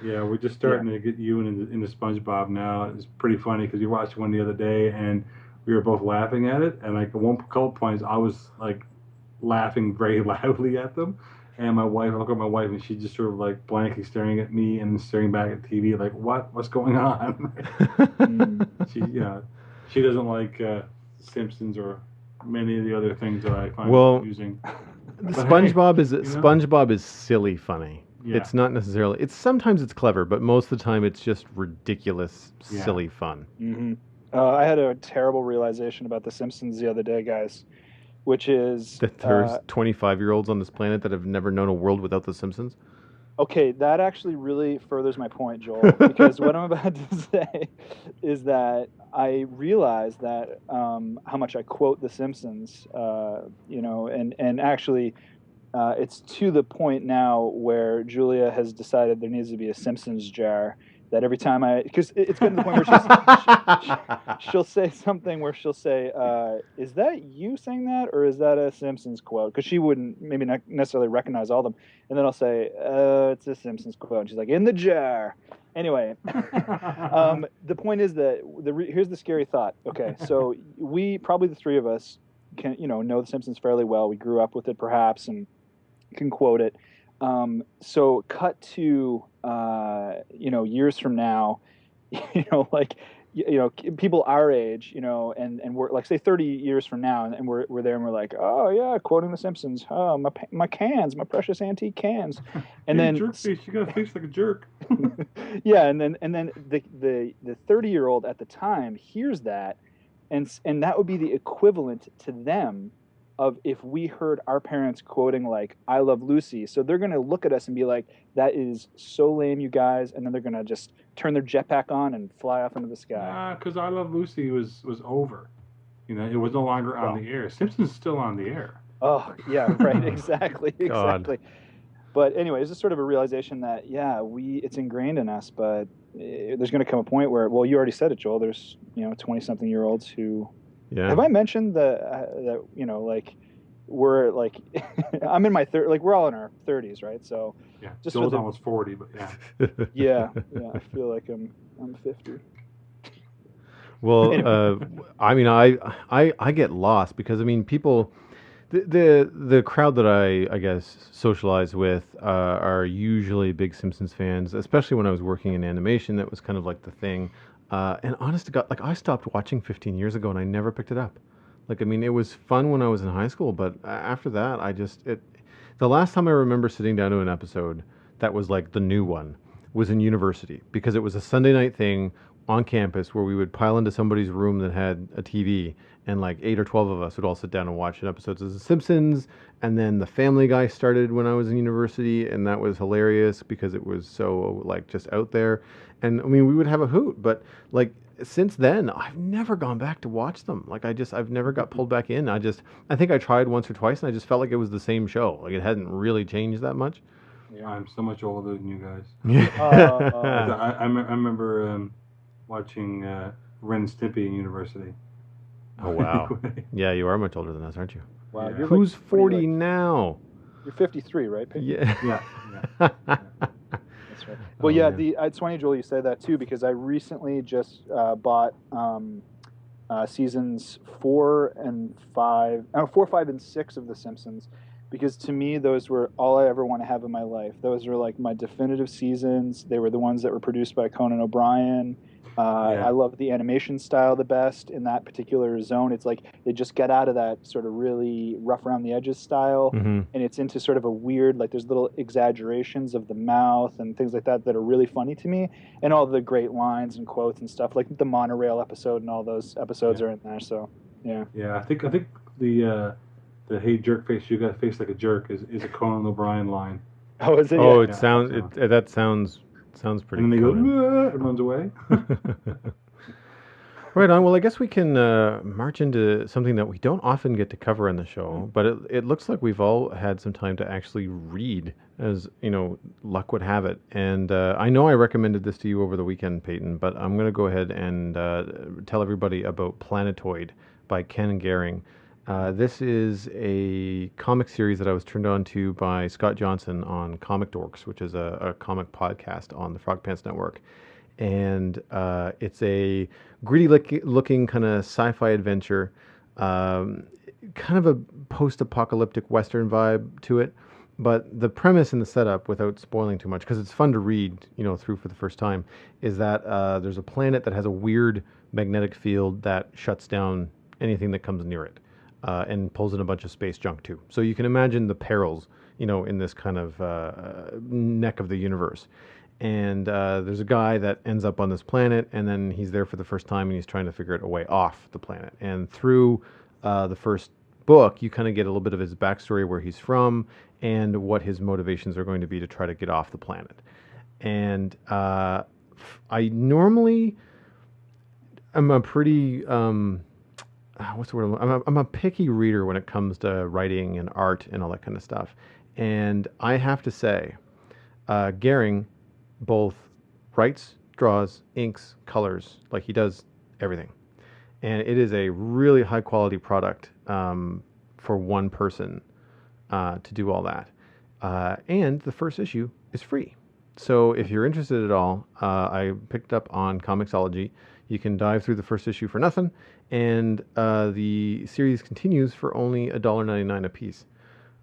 Yeah, we're just starting to get you into SpongeBob now. It's pretty funny because we watched one the other day and we were both laughing at it. And like at one couple points, I was like laughing very loudly at them. And my wife, I look at my wife and she's just sort of like blankly staring at me and staring back at TV like, what's going on? She, she doesn't like Simpsons or many of the other things that I find amusing. SpongeBob is silly funny. Yeah. It's not necessarily. Sometimes it's clever, but most of the time it's just ridiculous, silly fun. Mm-hmm. I had a terrible realization about The Simpsons the other day, guys, which is that there's 25-year-olds on this planet that have never known a world without The Simpsons. Okay, that actually really furthers my point, Joel, because what I'm about to say is that I realize that how much I quote The Simpsons, and actually. It's to the point now where Julia has decided there needs to be a Simpsons jar. That every time because it's getting to the point where she'll say something where she'll say, "Is that you saying that, or is that a Simpsons quote?" Because she wouldn't maybe not necessarily recognize all of them. And then I'll say, "It's a Simpsons quote." And she's like, "In the jar." Anyway, the point is that here's the scary thought. Okay, so we probably the three of us can know The Simpsons fairly well. We grew up with it, perhaps, and can quote it. So cut to years from now, people our age, and we're like say 30 years from now, and we're there and we're like, oh yeah, quoting The Simpsons. Oh, my cans, my precious antique cans, and then jerk face, you got a face like a jerk. Yeah, and then the 30-year-old at the time hears that, and that would be the equivalent to them of if we heard our parents quoting like "I Love Lucy." So they're gonna look at us and be like, "That is so lame, you guys," and then they're gonna just turn their jetpack on and fly off into the sky. Because "I Love Lucy" was over. It was no longer on the air. Simpsons is still on the air. Oh yeah, right, exactly. But anyway, it's just sort of a realization that it's ingrained in us, but there's going to come a point where, well, you already said it, Joel. There's 20-something-year-olds who. Yeah. Have I mentioned that like we're like I'm in my like we're all in our 30s, right? So yeah, just Joel's almost 40, but yeah. I feel like I'm 50. Well, anyway. I mean, I get lost because people, the crowd that I guess socialize with are usually big Simpsons fans, especially when I was working in animation. That was kind of like the thing. And honest to God, like I stopped watching 15 years ago and I never picked it up. It was fun when I was in high school, but after that, the last time I remember sitting down to an episode that was like the new one was in university because it was a Sunday night thing on campus where we would pile into somebody's room that had a TV and like 8 or 12 of us would all sit down and watch episodes of The Simpsons. And then The Family Guy started when I was in university, and that was hilarious because it was so like just out there. And we would have a hoot, but like since then, I've never gone back to watch them. Like I've never got pulled back in. I think I tried once or twice, and I just felt like it was the same show. Like it hadn't really changed that much. Yeah, I'm so much older than you guys. Yeah. I remember watching Ren and Stimpy in university. Oh wow! Yeah, you are much older than us, aren't you? Wow. Yeah. Who's 40 now? You're 53, right? Pete? Yeah. That's right. Well, it's funny, Joel, you say that too, because I recently just bought seasons 4, 5, and 6 of The Simpsons, because to me those were all I ever want to have in my life. Those were like my definitive seasons. They were the ones that were produced by Conan O'Brien. I love the animation style the best in that particular zone. It's like they just get out of that sort of really rough around the edges style, and it's into sort of a weird, like there's little exaggerations of the mouth and things like that that are really funny to me, and all the great lines and quotes and stuff, like the monorail episode and all those episodes are in there. So I think the "Hey jerk face, you got a face like a jerk" is a Conan O'Brien line. Oh, is it? Oh, yeah. That sounds pretty. And then they go and runs away. Right on. Well, I guess we can march into something that we don't often get to cover on the show, but it looks like we've all had some time to actually read, as luck would have it. And I know I recommended this to you over the weekend, Peyton, but I'm going to go ahead and tell everybody about Planetoid by Ken Gehring. This is a comic series that I was turned on to by Scott Johnson on Comic Dorks, which is a comic podcast on the Frog Pants Network. And it's a gritty looking kind of sci-fi adventure, kind of a post-apocalyptic Western vibe to it. But the premise and the setup, without spoiling too much, because it's fun to read, through for the first time, is that there's a planet that has a weird magnetic field that shuts down anything that comes near it, and pulls in a bunch of space junk too. So you can imagine the perils, in this kind of neck of the universe. And there's a guy that ends up on this planet, and then he's there for the first time, and he's trying to figure out a way off the planet. And through the first book, you kind of get a little bit of his backstory, where he's from, and what his motivations are going to be to try to get off the planet. And I normally am a pretty what's the word? I'm a picky reader when it comes to writing and art and all that kind of stuff. And I have to say, Gehring both writes, draws, inks, colors, like he does everything. And it is a really high quality product for one person to do all that. And the first issue is free. So if you're interested at all, I picked up on Comixology. You can dive through the first issue for nothing, and the series continues for only $1.99 a piece,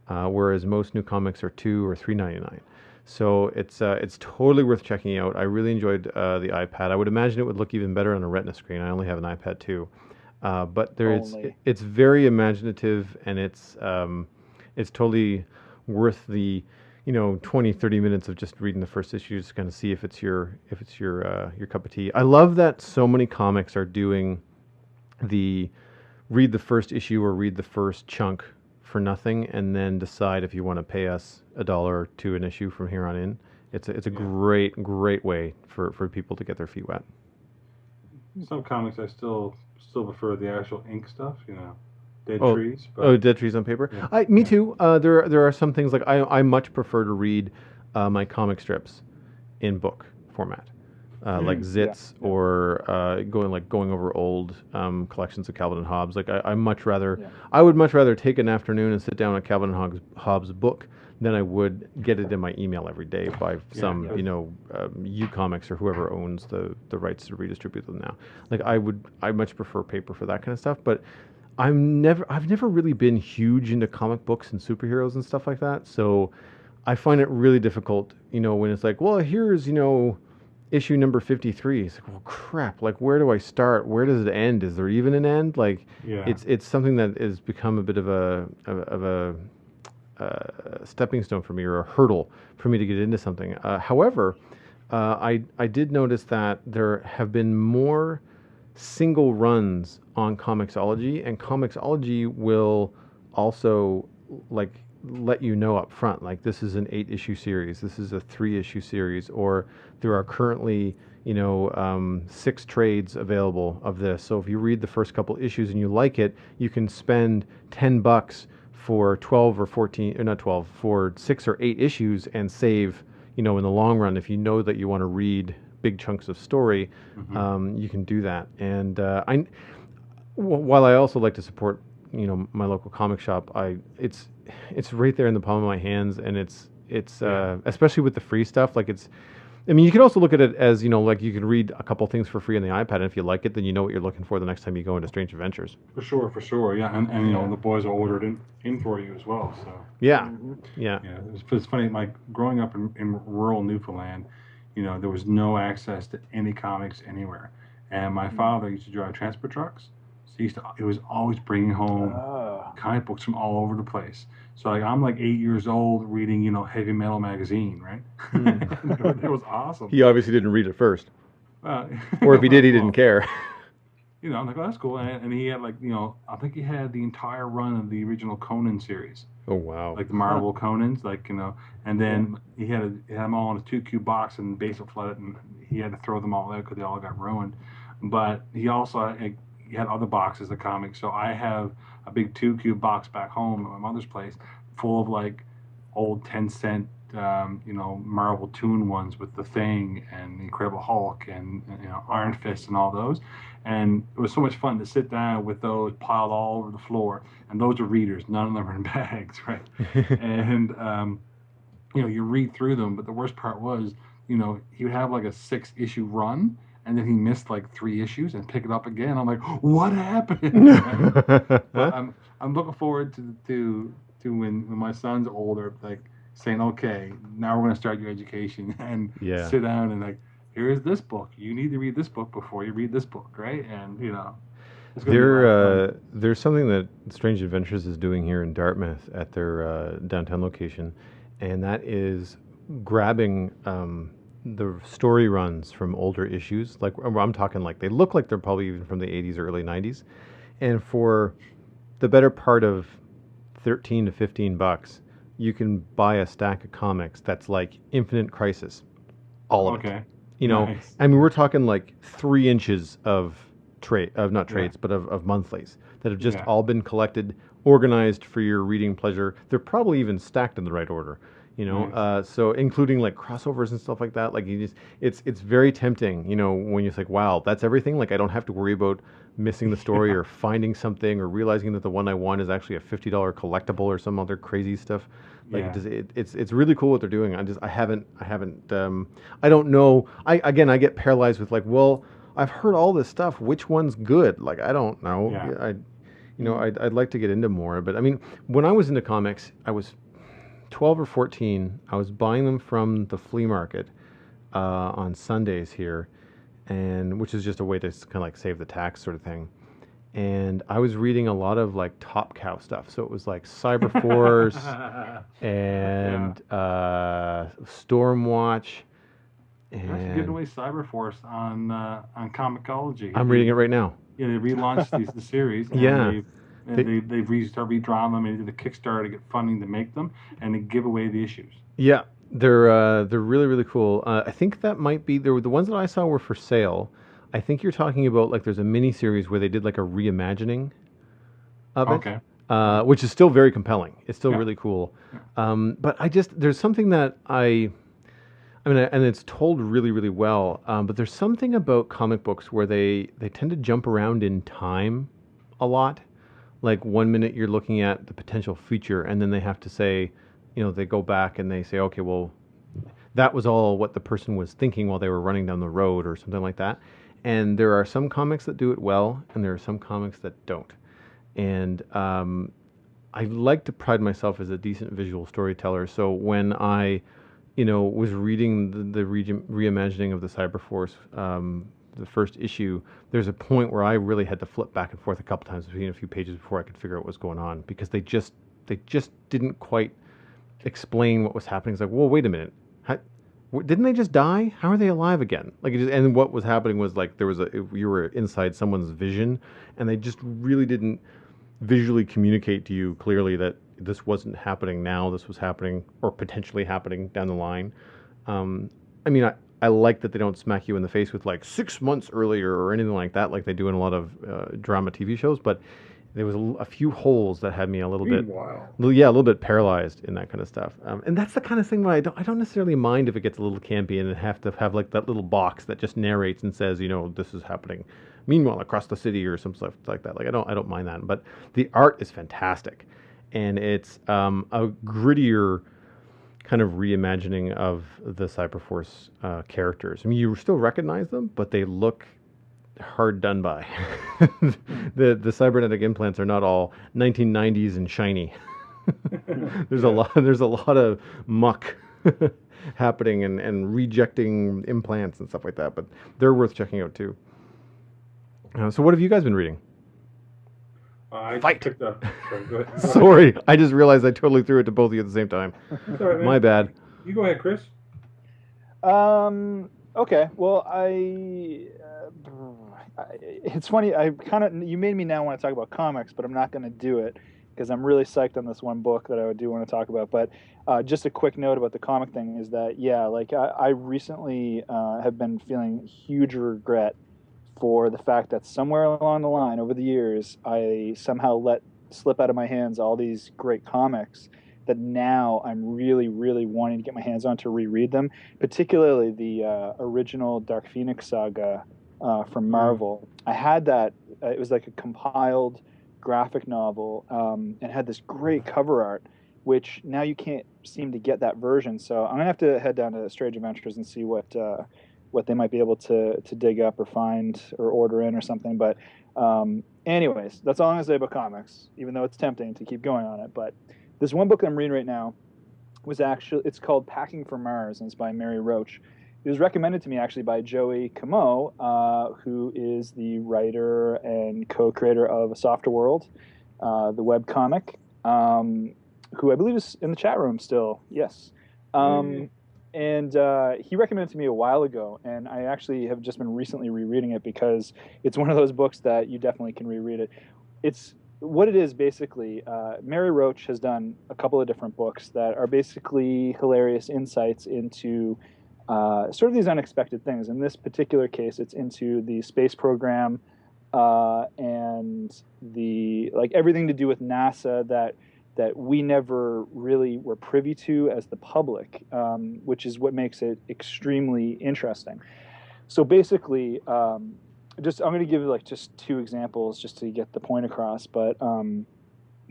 whereas most new comics are $2 or $3.99. So it's totally worth checking out. I really enjoyed the iPad. I would imagine it would look even better on a Retina screen. I only have an iPad too, but it's very imaginative, and it's totally worth the 20-30 minutes of just reading the first issue, just kind of see if it's your cup of tea. I love that so many comics are doing the read the first issue or read the first chunk for nothing, and then decide if you want to pay us $1 or $2 an issue from here on in. It's a great way for people to get their feet wet. Some comics I still prefer the actual ink stuff, dead trees. But dead trees on paper. Yeah. Me too. There are some things like I much prefer to read my comic strips in book format, like Zits or going over old collections of Calvin and Hobbes. Like I would much rather take an afternoon and sit down on Calvin and Hobbes book than I would get it in my email every day by some Comics or whoever owns the rights to redistribute them now. Like I much prefer paper for that kind of stuff, but I've never really been huge into comic books and superheroes and stuff like that. So I find it really difficult, when it's like, well, here's, issue number 53. It's like, well, crap. Like, where do I start? Where does it end? Is there even an end? Like, it's something that has become a bit of a stepping stone for me, or a hurdle for me to get into something. However, I did notice that there have been more single runs on Comixology, and Comixology will also let you know up front, like, this is an 8-issue series, this is a 3-issue series, or there are currently 6 trades available of this. So if you read the first couple issues and you like it, you can spend $10 for 12 or 14, or not 12, for 6 or 8 issues and save, in the long run. If you know that you want to read big chunks of story, you can do that. And while I also like to support, my local comic shop, it's right there in the palm of my hands, and it's especially with the free stuff. Like, you could also look at it as, like, you can read a couple things for free on the iPad, and if you like it, then you know what you're looking for the next time you go into Strange Adventures. For sure, yeah. And the boys are ordered in for you as well. So yeah. It's funny. Like, growing up in rural Newfoundland, there was no access to any comics anywhere, and my father used to drive transport trucks. So he was always bringing home comic books from all over the place. So I'm 8 years old reading, Heavy Metal magazine, right? It was awesome. He obviously didn't read it first. Or if he did, he didn't care. I'm like, oh, that's cool. And he had I think he had the entire run of the original Conan series. Oh, wow. Like the Marvel Conans, and then he had them all in a 2-cube box, and Basil flooded, and he had to throw them all out because they all got ruined. But he also he had other boxes of comics. So I have a big 2-cube box back home at my mother's place full of old 10-cent Marvel Toon ones with the Thing and Incredible Hulk and Iron Fist and all those. And it was so much fun to sit down with those piled all over the floor. And those are readers; none of them are in bags, right? And you read through them. But the worst part was, he would have like a 6-issue run, and then he missed like 3 issues and pick it up again. I'm like, what happened? But I'm looking forward to when my son's older, like saying, okay, now we're going to start your education and sit down and like, here's this book. You need to read this book before you read this book, right? And it's going to be there's something that Strange Adventures is doing here in Dartmouth at their downtown location, and that is grabbing the story runs from older issues. Like I'm talking, like they look like they're probably even from the 80s or early 90s, and for the better part of $13 to $15, you can buy a stack of comics that's like Infinite Crisis, all of it. Nice. I mean, we're talking like 3 inches of not trades, but of monthlies that have just all been collected, organized for your reading pleasure. They're probably even stacked in the right order. Nice. So including like crossovers and stuff like that. Like it's very tempting, when you're like, wow, that's everything. Like I don't have to worry about missing the story or finding something or realizing that the one I want is actually a $50 collectible or some other crazy stuff. Like it's really cool what they're doing. I haven't. I don't know. I get paralyzed with like, well, I've heard all this stuff. Which one's good? Like I don't know. Yeah. I'd like to get into more. But I mean, when I was into comics, I was 12 or 14. I was buying them from the flea market on Sundays here, and which is just a way to kind of like save the tax sort of thing. And I was reading a lot of like Top Cow stuff. So it was like Cyberforce and Stormwatch. They're actually giving away Cyberforce on Comixology. I'm reading it right now. Yeah, they relaunched the series. And they've redrawn them and did a Kickstarter to get funding to make them, and they give away the issues. Yeah, they're really, really cool. I think that might be the ones that I saw were for sale. I think you're talking about like there's a mini series where they did like a reimagining of it, which is still very compelling. It's still really cool. But there's something that I mean, and it's told really, really well. But there's something about comic books where they tend to jump around in time a lot. Like 1 minute you're looking at the potential future, and then they have to say, they go back and they say, okay, well, that was all what the person was thinking while they were running down the road or something like that. And there are some comics that do it well, and there are some comics that don't. And I like to pride myself as a decent visual storyteller. So when I, was reading the reimagining of the Cyberforce, the first issue, there's a point where I really had to flip back and forth a couple times between a few pages before I could figure out what was going on, because they just didn't quite explain what was happening. It's like, well, wait a minute. Didn't they just die? How are they alive again? Like, and what was happening was like you were inside someone's vision, and they just really didn't visually communicate to you clearly that this wasn't happening now. This was happening or potentially happening down the line. I mean, I like that they don't smack you in the face with like 6 months earlier or anything like that, like they do in a lot of drama TV shows. But there was a few holes that had me a little bit paralyzed in that kind of stuff. And that's the kind of thing where I don't necessarily mind if it gets a little campy and have to have like that little box that just narrates and says, this is happening. Meanwhile, across the city or some stuff like that. Like I don't mind that. But the art is fantastic, and it's a grittier kind of reimagining of the Cyberforce characters. I mean, you still recognize them, but they look hard done by. The cybernetic implants are not all 1990s and shiny. There's a lot of muck happening and rejecting implants and stuff like that, but they're worth checking out too. So what have you guys been reading? Fight. Go ahead. Sorry, I just realized I totally threw it to both of you at the same time. Sorry, man. My bad. You go ahead, Chris. Okay. Well, it's funny. You made me now want to talk about comics, but I'm not going to do it because I'm really psyched on this one book that I do want to talk about. But just a quick note about the comic thing is that, I recently have been feeling huge regret for the fact that somewhere along the line over the years, I somehow let slip out of my hands all these great comics that now I'm really, really wanting to get my hands on to reread them, particularly the original Dark Phoenix saga from Marvel. I had that. It was like a compiled graphic novel and had this great cover art, which now you can't seem to get that version. So I'm gonna have to head down to Strange Adventures and see what they might be able to dig up or find or order in or something. But anyways, that's all I'm gonna say about comics, even though it's tempting to keep going on it. But this one book I'm reading right now it's called Packing for Mars, and it's by Mary Roach. It was recommended to me actually by Joey Camo, who is the writer and co-creator of A Softer World, the webcomic, who I believe is in the chat room still. Yes. And he recommended it to me a while ago, and I actually have just been recently rereading it because it's one of those books that you definitely can reread it. It's what it is basically. Mary Roach has done a couple of different books that are basically hilarious insights into sort of these unexpected things. In this particular case, it's into the space program and everything to do with NASA that we never really were privy to as the public, which is what makes it extremely interesting. So basically, I'm going to give just two examples just to get the point across, but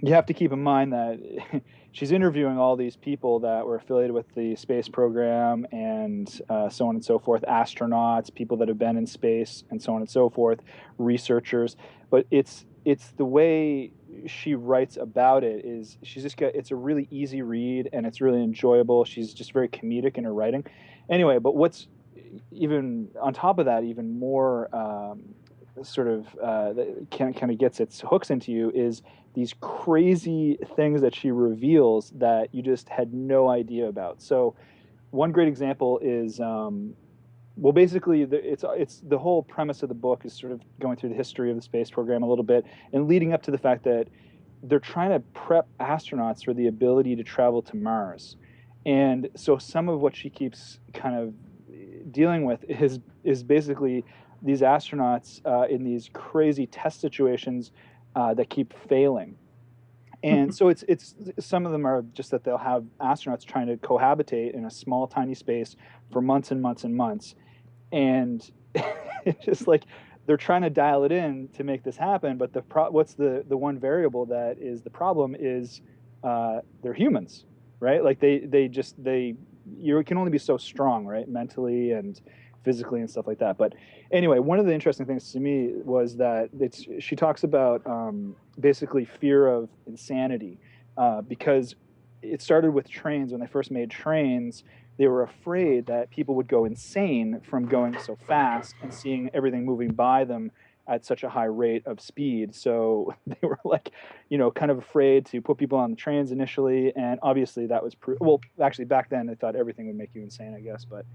you have to keep in mind that she's interviewing all these people that were affiliated with the space program and so on and so forth, astronauts, people that have been in space, and so on and so forth, researchers. But it's the way she writes about it is it's a really easy read and it's really enjoyable. She's just very comedic in her writing. Anyway, but what's even on top of that, even more that kind of gets its hooks into you is these crazy things that she reveals that you just had no idea about. So one great example is basically it's the whole premise of the book is sort of going through the history of the space program a little bit and leading up to the fact that they're trying to prep astronauts for the ability to travel to Mars. And so some of what she keeps kind of dealing with is basically these astronauts in these crazy test situations that keep failing. And so it's some of them are just that they'll have astronauts trying to cohabitate in a small, tiny space for months and months and months. And it's just like they're trying to dial it in to make this happen. But what's the one variable that is the problem is they're humans, right? Like you can only be so strong, right? Mentally and physically and stuff like that. But anyway, one of the interesting things to me was that she talks about basically fear of insanity because it started with trains. When they first made trains, they were afraid that people would go insane from going so fast and seeing everything moving by them at such a high rate of speed. So they were kind of afraid to put people on the trains initially. And obviously that was well, actually back then they thought everything would make you insane, I guess. But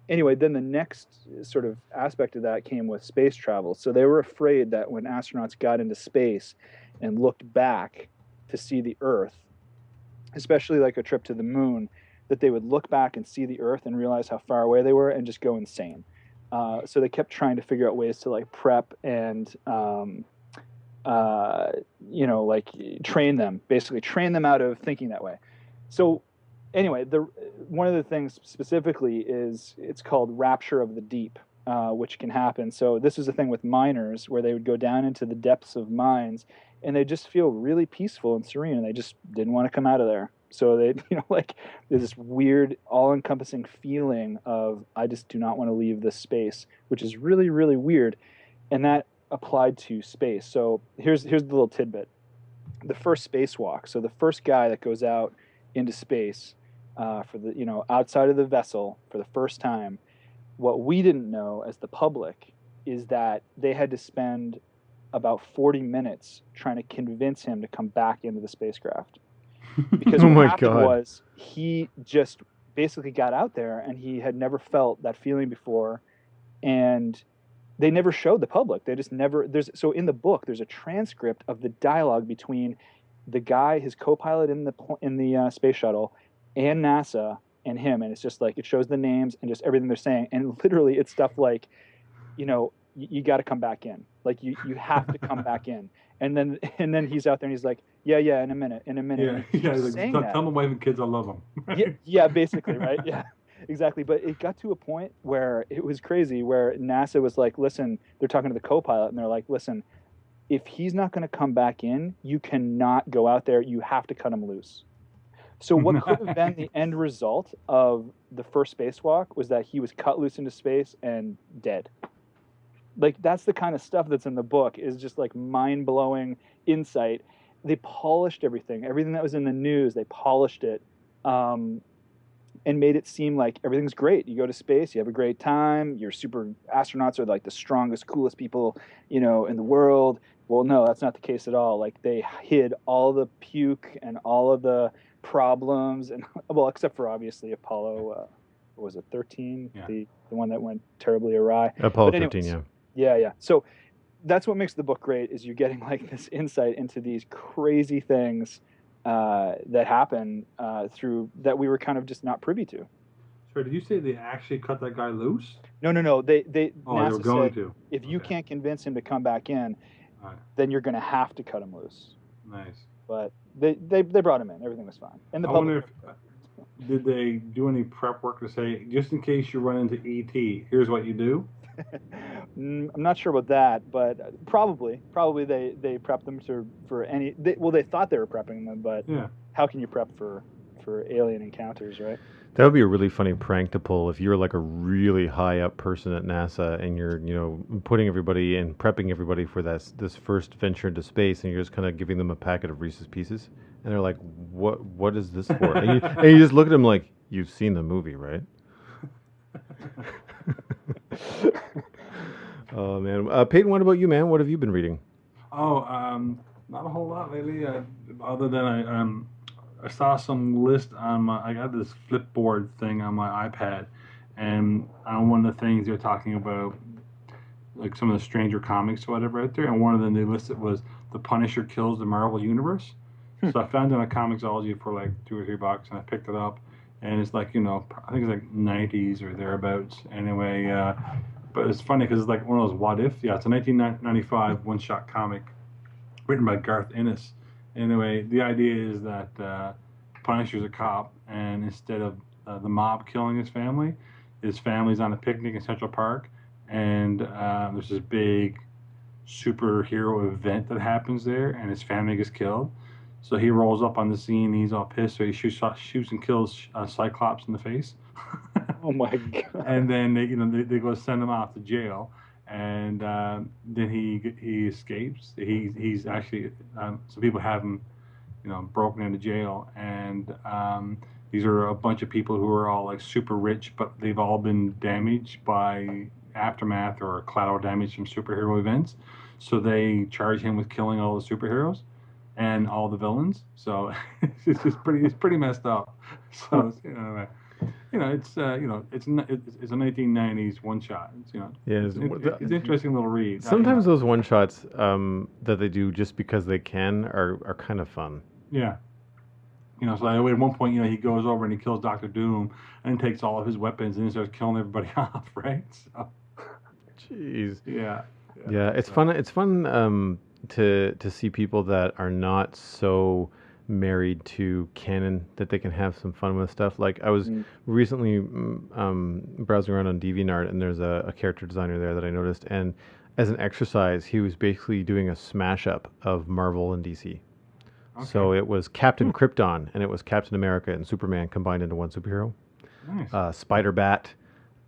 anyway, then the next sort of aspect of that came with space travel. So they were afraid that when astronauts got into space and looked back to see the Earth, especially like a trip to the moon, that they would look back and see the Earth and realize how far away they were and just go insane. So they kept trying to figure out ways to prep and train them out of thinking that way. So anyway, one of the things specifically is it's called rapture of the deep, which can happen. So this is the thing with miners where they would go down into the depths of mines and they just feel really peaceful and serene and they just didn't want to come out of there. So they, there's this weird, all-encompassing feeling of I just do not want to leave this space, which is really, really weird, and that applied to space. So here's the little tidbit: the first spacewalk. So the first guy that goes out into space for the outside of the vessel for the first time. What we didn't know as the public is that they had to spend about 40 minutes trying to convince him to come back into the spacecraft. Because what happened was he just basically got out there and he had never felt that feeling before, and they never showed the public. They just never. So in the book, there's a transcript of the dialogue between the guy, his co-pilot in the space shuttle, and NASA and him, and it's just it shows the names and just everything they're saying, and literally it's stuff like, you got to come back in. Like you have to come back in. And then he's out there and he's like, yeah, in a minute. Yeah, yeah. Like, tell my wife and kids I love them. Yeah, basically, right? Yeah, exactly. But it got to a point where it was crazy, where NASA was like, listen, they're talking to the co-pilot, and they're like, listen, if he's not going to come back in, you cannot go out there. You have to cut him loose. So what could have been the end result of the first spacewalk was that he was cut loose into space and dead. Like, that's the kind of stuff that's in the book, is just like mind-blowing insight. They polished everything that was in the news. They polished it and made it seem like everything's great. You go to space, you have a great time. Your super astronauts are like the strongest, coolest people, in the world. Well, no, that's not the case at all. Like, they hid all the puke and all of the problems, and well, except for obviously Apollo. What was it, 13? Yeah. The one that went terribly awry. Apollo 13, yeah. Yeah. So that's what makes the book great, is you're getting like this insight into these crazy things that happen through that we were kind of just not privy to. Sorry, did you say they actually cut that guy loose? No. They NASA were going said, to. If you can't convince him to come back in, then you're going to have to cut him loose. Nice. But they brought him in. Everything was fine. And I wonder if did they do any prep work to say, just in case you run into ET, here's what you do? I'm not sure about that, but probably they prepped them for any. They thought they were prepping them, but how can you prep for alien encounters, right? That would be a really funny prank to pull if you're like a really high up person at NASA and you're putting everybody and prepping everybody for this first venture into space, and you're just kind of giving them a packet of Reese's Pieces, and they're like, what is this for? and you just look at them like, you've seen the movie, right? Oh man, Peyton, what about you, man? What have you been reading? Oh, not a whole lot lately. Other than I saw some list on I got this Flipboard thing on my iPad, and on one of the things they're talking about, like some of the stranger comics or whatever out there, and one of them they listed was The Punisher Kills the Marvel Universe. So I found it on Comixology for like $2 or $3, and I picked it up, and it's like, I think it's like 90s or thereabouts. Anyway, but it's funny because it's like one of those what if. Yeah, it's a 1995 one-shot comic written by Garth Ennis. Anyway, the idea is that Punisher's a cop, and instead of the mob killing his family's on a picnic in Central Park, and there's this big superhero event that happens there, and his family gets killed. So he rolls up on the scene, he's all pissed, so he shoots and kills Cyclops in the face. Oh my God! And then they go send him off to jail, and then he escapes. He's actually some people have him, broken into jail, and these are a bunch of people who are all like super rich, but they've all been damaged by aftermath or collateral damage from superhero events. So they charge him with killing all the superheroes and all the villains. So it's pretty messed up. So it's a 1990s one shot. It's an interesting little read. Sometimes those one shots that they do just because they can are kind of fun. Yeah. So at one point, he goes over and he kills Dr. Doom and takes all of his weapons and he starts killing everybody off, right? So. Jeez. Yeah. Yeah, it's fun. It's fun to see people that are not so married to canon that they can have some fun with stuff. Like I was recently browsing around on DeviantArt, and there's a character designer there that I noticed, and as an exercise, he was basically doing a smash up of Marvel and DC. Okay. So it was Captain Krypton, and it was Captain America and Superman combined into one superhero. Nice. Spider-Bat.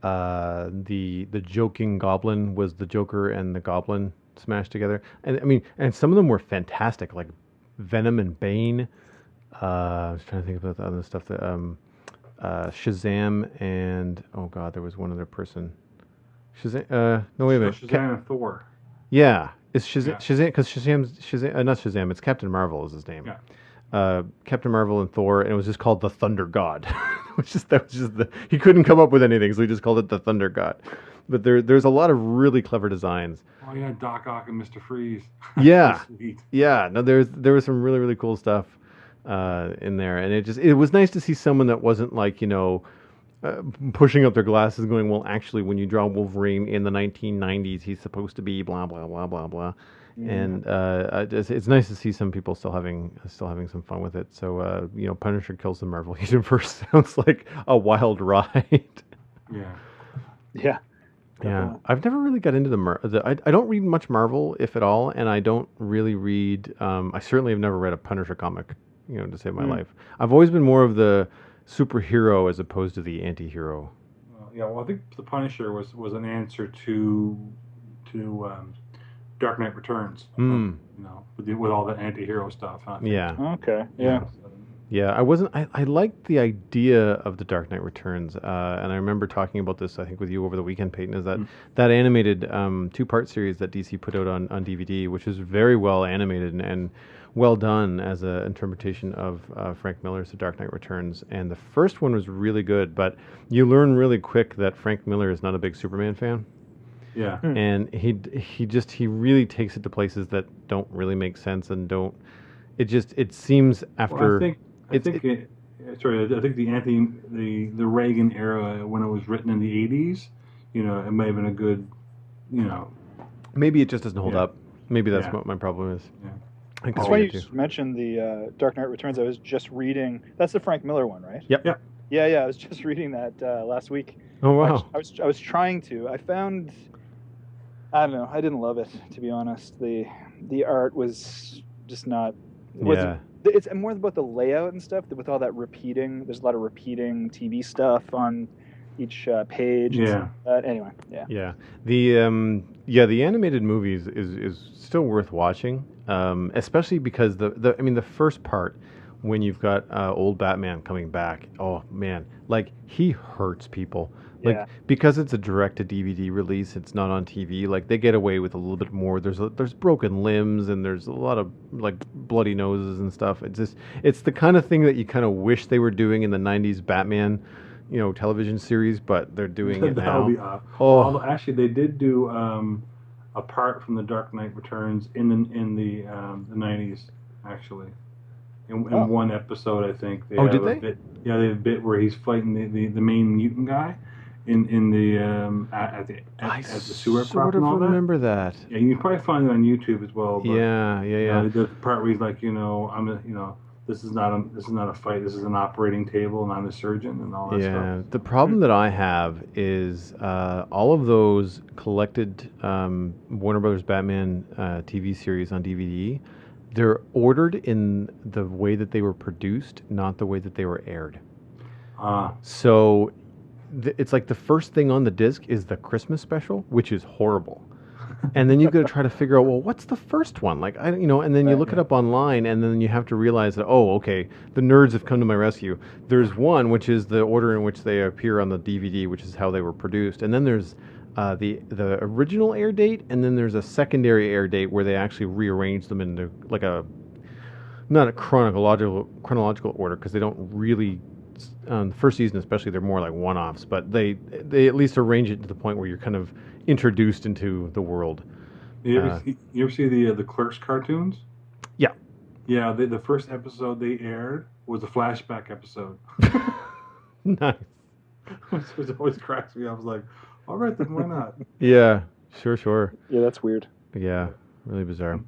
The joking Goblin was the Joker and the Goblin smashed together, and some of them were fantastic, like Venom and Bane. I was trying to think about the other stuff that Shazam and there was one other person. Shazam. No, wait a minute. Shazam and Thor. Yeah, it's Shazam. Yeah. Shazam, because Shazam. Not Shazam. It's Captain Marvel is his name. Yeah. Captain Marvel and Thor, and it was just called the Thunder God. He couldn't come up with anything, so he just called it the Thunder God. But there's a lot of really clever designs. Oh yeah, Doc Ock and Mr. Freeze. Yeah, Sweet. Yeah. No, there was some really, really cool stuff in there, and it was nice to see someone that wasn't like pushing up their glasses, going, "Well, actually, when you draw Wolverine in the 1990s, he's supposed to be blah blah blah blah blah." And it's nice to see some people still having some fun with it. So Punisher kills the Marvel universe sounds like a wild ride. Yeah. Yeah. Yeah, I've never really got into I don't read much Marvel, if at all, and I don't really read. I certainly have never read a Punisher comic, to save my life. I've always been more of the superhero as opposed to the anti-hero. Well, I think the Punisher was an answer to Dark Knight Returns. With all the anti-hero stuff. Huh? Yeah. Okay. Yeah. Yeah, I liked the idea of the Dark Knight Returns, and I remember talking about this, I think, with you over the weekend, Peyton, is that animated 2-part series that DC put out on DVD, which is very well animated and well done as an interpretation of Frank Miller's The Dark Knight Returns. And the first one was really good, but you learn really quick that Frank Miller is not a big Superman fan. Yeah. And he really takes it to places that don't really make sense and don't. It seems after. Well, I think the Reagan era, when it was written in the 80s, it may have been a good, Maybe it just doesn't hold up. Maybe that's what my problem is. Yeah. It's funny you just mentioned the Dark Knight Returns. I was just reading. That's the Frank Miller one, right? Yep. Yeah. I was just reading that last week. Oh wow. I was trying to. I found. I don't know. I didn't love it, to be honest. The art was just not. It's more about the layout and stuff. With all that repeating, there's a lot of repeating TV stuff on each page. Yeah. Anyway. Yeah. Yeah. The animated movies is still worth watching, especially because the first part, when you've got old Batman coming back, oh man, like he hurts people. Like because it's a direct-to-DVD release, it's not on TV. Like they get away with a little bit more. There's broken limbs and there's a lot of like bloody noses and stuff. It's the kind of thing that you kind of wish they were doing in the '90s Batman, television series, but they're doing it now. Although actually they did do apart from the Dark Knight Returns in the '90s actually. In one episode, I think. They did they? They have a bit where he's fighting the main mutant guy. In the at the sewer prop and all that. I remember that. Yeah, you can probably find it on YouTube as well. But, yeah. The part where he's like, this is not a fight. This is an operating table, and I'm a surgeon, and all that stuff. Yeah. The problem that I have is all of those collected Warner Brothers Batman TV series on DVD. They're ordered in the way that they were produced, not the way that they were aired. So. It's like the first thing on the disc is the Christmas special, which is horrible. And then you've got to try to figure out, well, what's the first one? Like, and then you look it up online, and then you have to realize that, oh, okay, the nerds have come to my rescue. There's one, which is the order in which they appear on the DVD, which is how they were produced. And then there's the original air date, and then there's a secondary air date where they actually rearrange them into like not a chronological order, because they don't really. The first season especially, they're more like one-offs, but they at least arrange it to the point where you're kind of introduced into the world. You ever see the Clerks cartoons? Yeah. Yeah, the first episode they aired was a flashback episode. Nice. It always cracks me. I was like, all right, then why not? Yeah, sure. Yeah, that's weird. Yeah, really bizarre.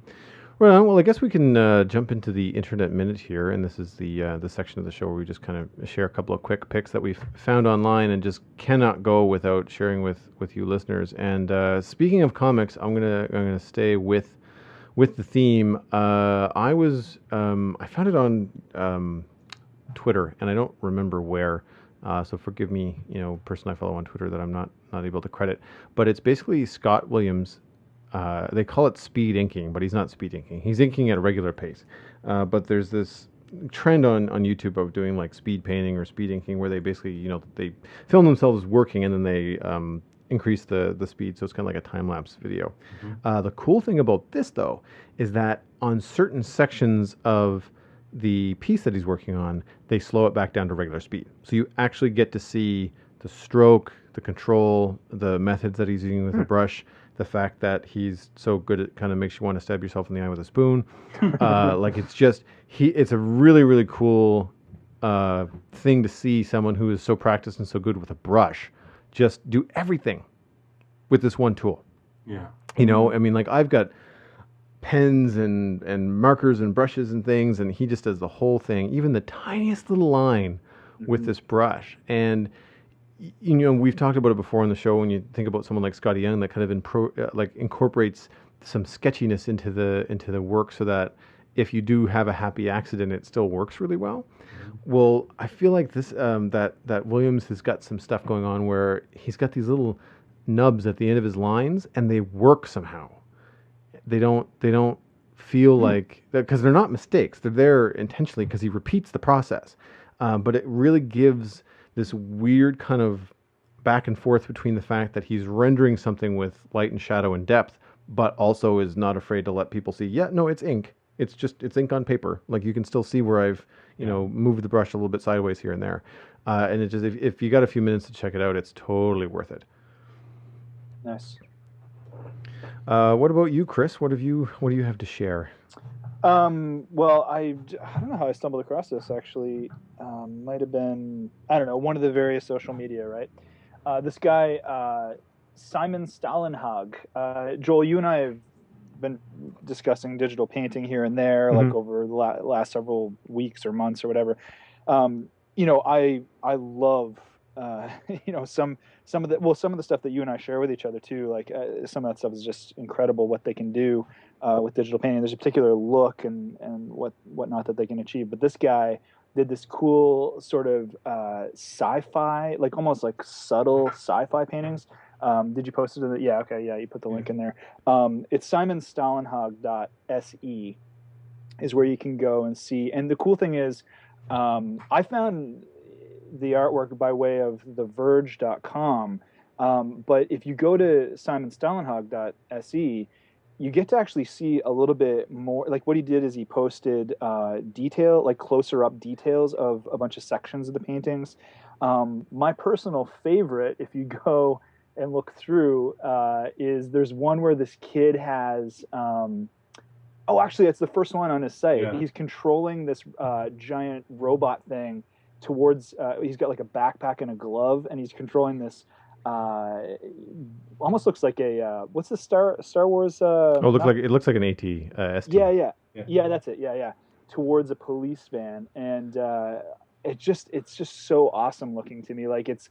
Well, I guess we can jump into the Internet Minute here, and this is the section of the show where we just kind of share a couple of quick picks that we've found online and just cannot go without sharing with you listeners. And speaking of comics, I'm gonna stay with the theme. I found it on Twitter, and I don't remember where. So forgive me, person I follow on Twitter that I'm not able to credit. But it's basically Scott Williams. They call it speed inking, but he's not speed inking. He's inking at a regular pace. But there's this trend on YouTube of doing like speed painting or speed inking, where they basically, they film themselves working and then they increase the speed. So it's kind of like a time-lapse video. Mm-hmm. The cool thing about this, though, is that on certain sections of the piece that he's working on, they slow it back down to regular speed. So you actually get to see the stroke, the control, the methods that he's using with the brush. The fact that he's so good, it kind of makes you want to stab yourself in the eye with a spoon. Like it's a really, really cool thing to see someone who is so practiced and so good with a brush just do everything with this one tool. Yeah. You know, I mean, like I've got pens and markers and brushes and things, and he just does the whole thing, even the tiniest little line with this brush. And you know, we've talked about it before on the show. When you think about someone like Scotty Young, that kind of like incorporates some sketchiness into the work, so that if you do have a happy accident, it still works really well. Well, I feel like this that Williams has got some stuff going on where he's got these little nubs at the end of his lines, and they work somehow. They don't feel like, because they're not mistakes. They're there intentionally because he repeats the process. But it really gives this weird kind of back and forth between the fact that he's rendering something with light and shadow and depth, but also is not afraid to let people see, yeah, no, it's ink. It's ink on paper. Like you can still see where I've, moved the brush a little bit sideways here and there. And it just, if you got a few minutes to check it out, it's totally worth it. Nice. What about you, Chris? What do you have to share? Well, I don't know how I stumbled across this actually. Might have been, I don't know, one of the various social media, right? This guy, Simon Stalenhag. Joel, you and I have been discussing digital painting here and there, like over the last several weeks or months or whatever. I love, some of the stuff that you and I share with each other too. Like some of that stuff is just incredible what they can do with digital painting. There's a particular look and whatnot that they can achieve. But this guy did this cool sort of sci-fi, like almost like subtle sci-fi paintings. Did you post it? Yeah, okay, yeah, you put the link in there. It's simonstalenhag.se is where you can go and see. And the cool thing is, I found the artwork by way of theverge.com, but if you go to simonstalenhag.se, you get to actually see a little bit more. Like what he did is he posted closer up details of a bunch of sections of the paintings. My personal favorite, if you go and look through, is there's one where this kid has actually it's the first one on his site. Yeah. He's controlling this giant robot thing towards he's got like a backpack and a glove, and he's controlling this almost looks like a what's the Star Wars it looks like an AT ST. Yeah, that's it. Yeah, towards a police van. And it's just so awesome looking to me. Like it's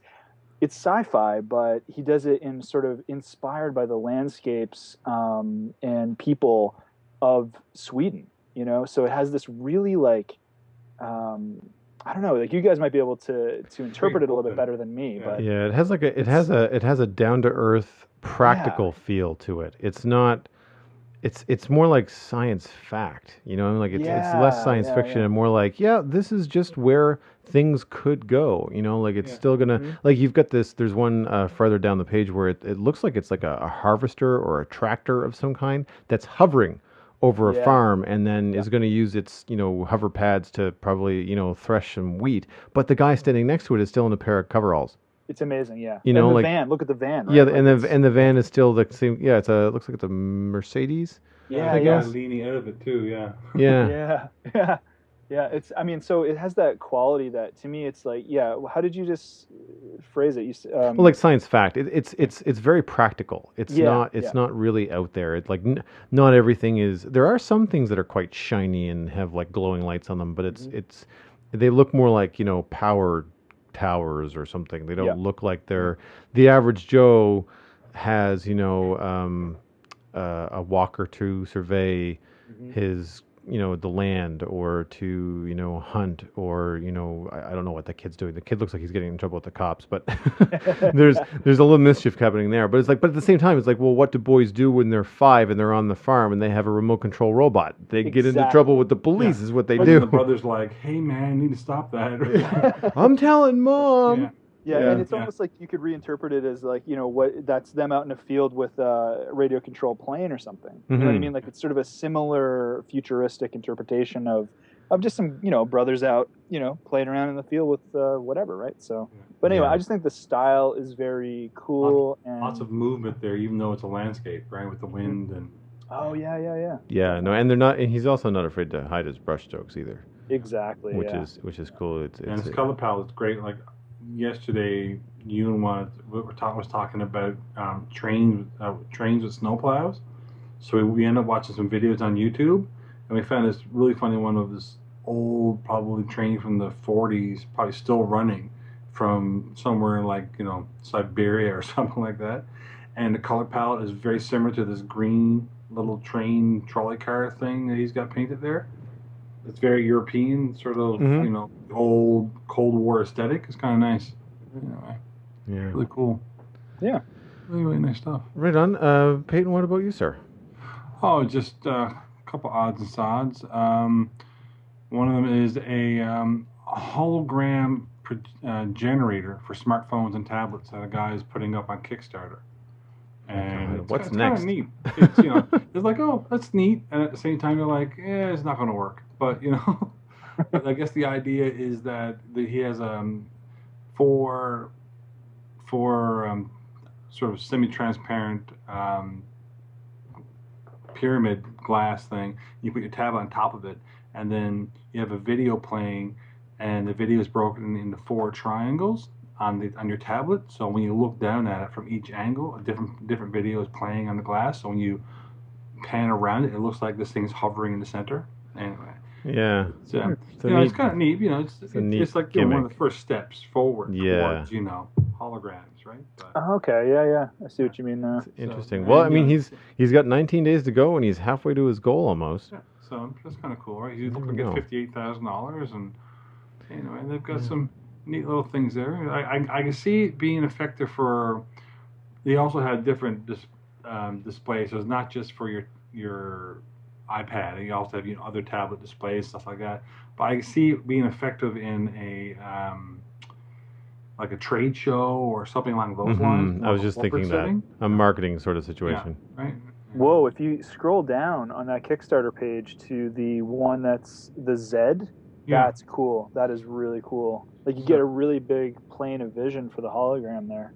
sci-fi, but he does it in sort of inspired by the landscapes and people of Sweden, so it has this really like I don't know, like you guys might be able to interpret it a little bit better than me, but yeah, it has a down to earth practical feel to it. It's not, it's more like science fact, like it's less science fiction and more like, this is just where things could go, like it's still gonna, like you've got this, there's one farther down the page where it looks like it's like a harvester or a tractor of some kind that's hovering over a farm, and then is going to use its, hover pads to probably, thresh some wheat. But the guy standing next to it is still in a pair of coveralls. It's amazing, yeah. And the van. Look at the van. Right? Yeah, and the van is still the same. Yeah, looks like it's a Mercedes. Yeah, the guy's leaning out of it too. Yeah. Yeah. Yeah. So it has that quality that to me it's like, how did you just phrase it? Like science fact. It's very practical. It's not really out there. It's like not everything is. There are some things that are quite shiny and have like glowing lights on them, but they look more like power towers or something. They don't look like they're the average Joe has a walker to survey his the land, or to hunt, or I don't know what the kid's doing. The kid looks like he's getting in trouble with the cops, but there's a little mischief happening there. But it's like, but at the same time, it's like, well, what do boys do when they're 5 and they're on the farm and they have a remote control robot? They get into trouble with the police. Is what they do. The brother's like, hey man, you need to stop that. I'm telling mom. Yeah, and it's almost like you could reinterpret it as like, what that's them out in a field with a radio control plane or something. You know what I mean? Like it's sort of a similar futuristic interpretation of just some, brothers out, playing around in the field with whatever, right? So, but anyway, I just think the style is very cool. Lots of movement there, even though it's a landscape, right? With the wind and... Oh, yeah. Yeah, no, and they're not, and he's also not afraid to hide his brush strokes either. Exactly. which is cool. And its color palette is great. Like yesterday, you and was talking about trains with snowplows. So we ended up watching some videos on YouTube, and we found this really funny one of this old, probably train from the 40s, probably still running from somewhere in like, Siberia or something like that. And the color palette is very similar to this green little train trolley car thing that he's got painted there. It's very European, sort of, old Cold War aesthetic. It's kind of nice. Anyway, yeah, really cool. Yeah, really, really nice stuff. Right on. Peyton, what about you, sir? Oh, just a couple odds and sods. One of them is a hologram generator for smartphones and tablets that a guy is putting up on Kickstarter. And what's next? Kind of neat. It's it's like, oh, that's neat, and at the same time you're like, it's not going to work. But but I guess the idea is that he has four sort of semi-transparent pyramid glass thing. You put your tablet on top of it, and then you have a video playing, and the video is broken into 4 triangles on your tablet. So when you look down at it from each angle, a different video is playing on the glass. So when you pan around it, it looks like this thing's hovering in the center. Anyway. Yeah. So, it's kind of neat. It's like one of the first steps forward towards, holograms, right? But, okay, yeah. I see what you mean now. Interesting. Well, I mean, he's got 19 days to go, and he's halfway to his goal almost. Yeah, so that's kind of cool, right? He's looking to get $58,000, and anyway, they've got some neat little things there. I can see it being effective for. They also have different displays, so it's not just for your iPad. You also have other tablet displays, stuff like that. But I can see it being effective in a like a trade show or something along those lines. I was just thinking that a marketing sort of situation. Yeah, right. Whoa! If you scroll down on that Kickstarter page to the one that's the Z, that's cool. That is really cool. Like you get a really big plane of vision for the hologram there.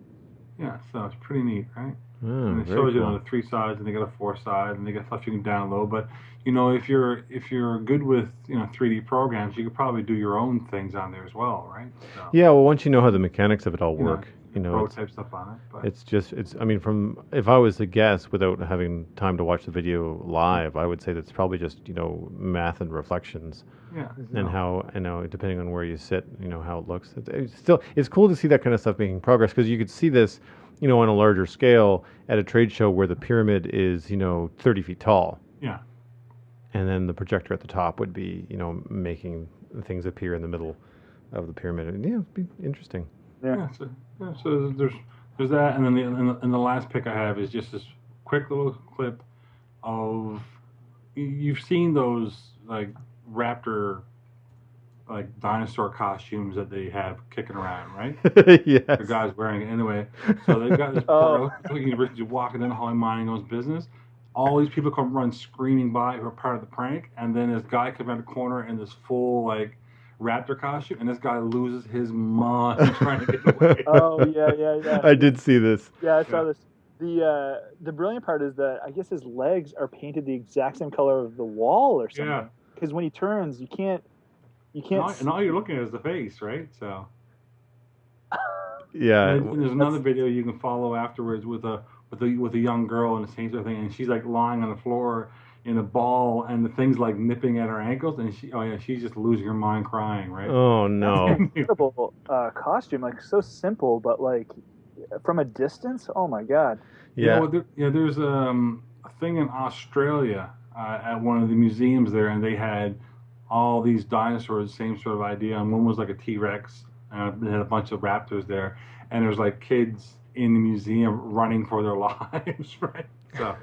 Yeah, so it's pretty neat, right? And it shows you on the 3 sides, and they got a 4 side, and they got stuff you can download. But if you're good with 3D programs, you could probably do your own things on there as well, right? So, yeah. Well, once you know how the mechanics of it all work, prototype stuff on it. But it's. I mean, if I was to guess without having time to watch the video live, I would say that's probably just math and reflections. Yeah. And how depending on where you sit, how it looks. It's cool to see that kind of stuff making progress, because you could see this. On a larger scale at a trade show where the pyramid is, 30 feet tall. Yeah. And then the projector at the top would be, making things appear in the middle of the pyramid. And, it'd be interesting. Yeah. So there's that, and then the last pick I have is just this quick little clip of you've seen those like raptor. Like dinosaur costumes that they have kicking around, right? Yes. The guy's wearing it anyway. So they've got this poor university walking in, Holly minding his business. All these people come run screaming by who are part of the prank, and then this guy comes around the corner in this full like raptor costume, and this guy loses his mind trying to get away. Oh yeah. I did see this. Yeah, I saw this. The brilliant part is that I guess his legs are painted the exact same color of the wall or something. Yeah. Because when he turns, you can't. And all you're looking at is the face, right? So. Yeah. And there's another video you can follow afterwards with a young girl in the same sort of thing, and she's like lying on the floor in a ball, and the thing's like nipping at her ankles, and she's just losing her mind crying, right? Oh no. Incredible costume, like so simple, but like from a distance, oh my god. Yeah. There's a thing in Australia at one of the museums there, and they had all these dinosaurs, same sort of idea. And one was like a T-Rex, and they had a bunch of raptors there. And there's like kids in the museum running for their lives, right? So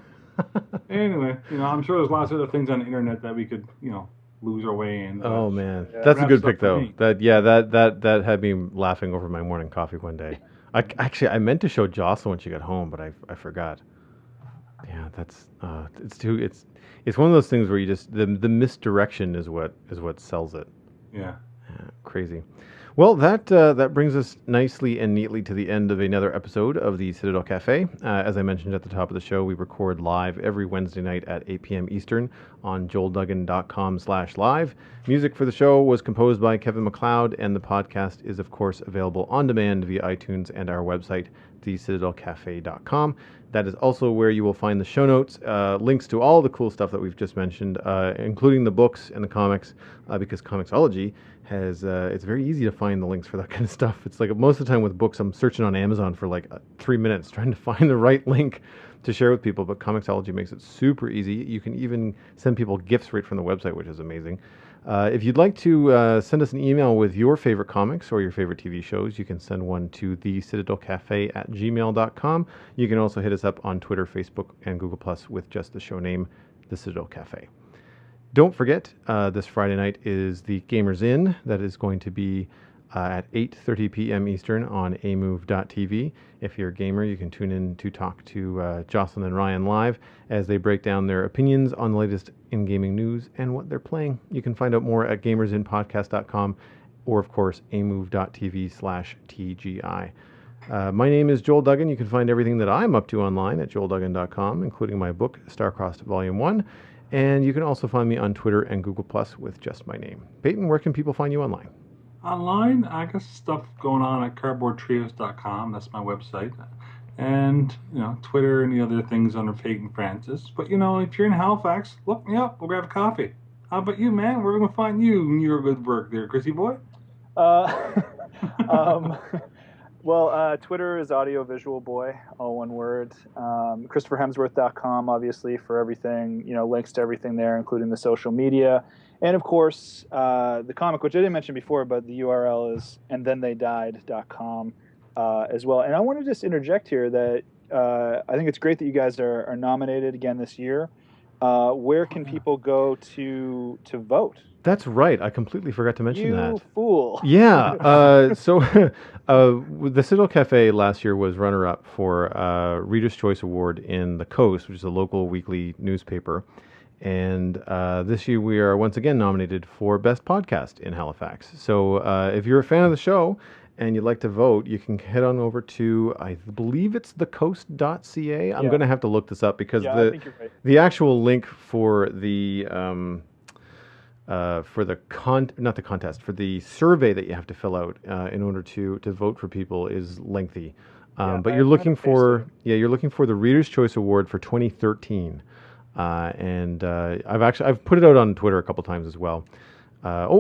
anyway, I'm sure there's lots of other things on the internet that we could, lose our way in. Oh man, that's a good pick though. That had me laughing over my morning coffee one day. I meant to show Jocelyn when she got home, but I forgot. Yeah, that's it's one of those things where you just the misdirection is what sells it. Yeah. Crazy. Well, that brings us nicely and neatly to the end of another episode of the Citadel Cafe. As I mentioned at the top of the show, we record live every Wednesday night at 8 p.m. Eastern on joelduggan.com/live. Music for the show was composed by Kevin MacLeod, and the podcast is, of course, available on demand via iTunes and our website, thecitadelcafe.com. That is also where you will find the show notes, links to all the cool stuff that we've just mentioned, including the books and the comics, because Comixology has, it's very easy to find the links for that kind of stuff. It's like most of the time with books, I'm searching on Amazon for like 3 minutes trying to find the right link to share with people, but Comixology makes it super easy. You can even send people gifts right from the website, which is amazing. If you'd like to send us an email with your favorite comics or your favorite TV shows, you can send one to thecitadelcafe@gmail.com. You can also hit us up on Twitter, Facebook, and Google Plus with just the show name, The Citadel Cafe. Don't forget, this Friday night is the Gamers Inn. That is going to be at 8:30 p.m. Eastern on amove.tv. If you're a gamer, you can tune in to talk to Jocelyn and Ryan live as they break down their opinions on the latest in gaming news and what they're playing. You can find out more at gamersinpodcast.com or, of course, amove.tv/TGI. My name is Joel Duggan. You can find everything that I'm up to online at joelduggan.com, including my book, Starcrossed Volume 1. And you can also find me on Twitter and Google Plus with just my name. Peyton, where can people find you online? Online, I got stuff going on at cardboardtrios.com. That's my website. And, Twitter and the other things under Peyton Francis. But, if you're in Halifax, look me up. We'll grab a coffee. How about you, man? We're going to find you when you're a good work there, Chrissy boy. Well, Twitter is audiovisual boy, all one word. ChristopherHemsworth.com, obviously, for everything, links to everything there, including the social media. And, of course, the comic, which I didn't mention before, but the URL is andthentheydied.com as well. And I want to just interject here that I think it's great that you guys are nominated again this year. Where can people go to vote? That's right. I completely forgot to mention that. You fool. Yeah. So the Citadel Cafe last year was runner-up for Reader's Choice Award in The Coast, which is a local weekly newspaper. And this year we are once again nominated for Best Podcast in Halifax. So if you're a fan of the show and you'd like to vote, you can head on over to, I believe it's thecoast.ca. I'm going to have to look this up because I think you're right. The actual link for the for the survey that you have to fill out in order to vote for people is lengthy. But you're looking for the Reader's Choice Award for 2013. And I've put it out on Twitter a couple times as well.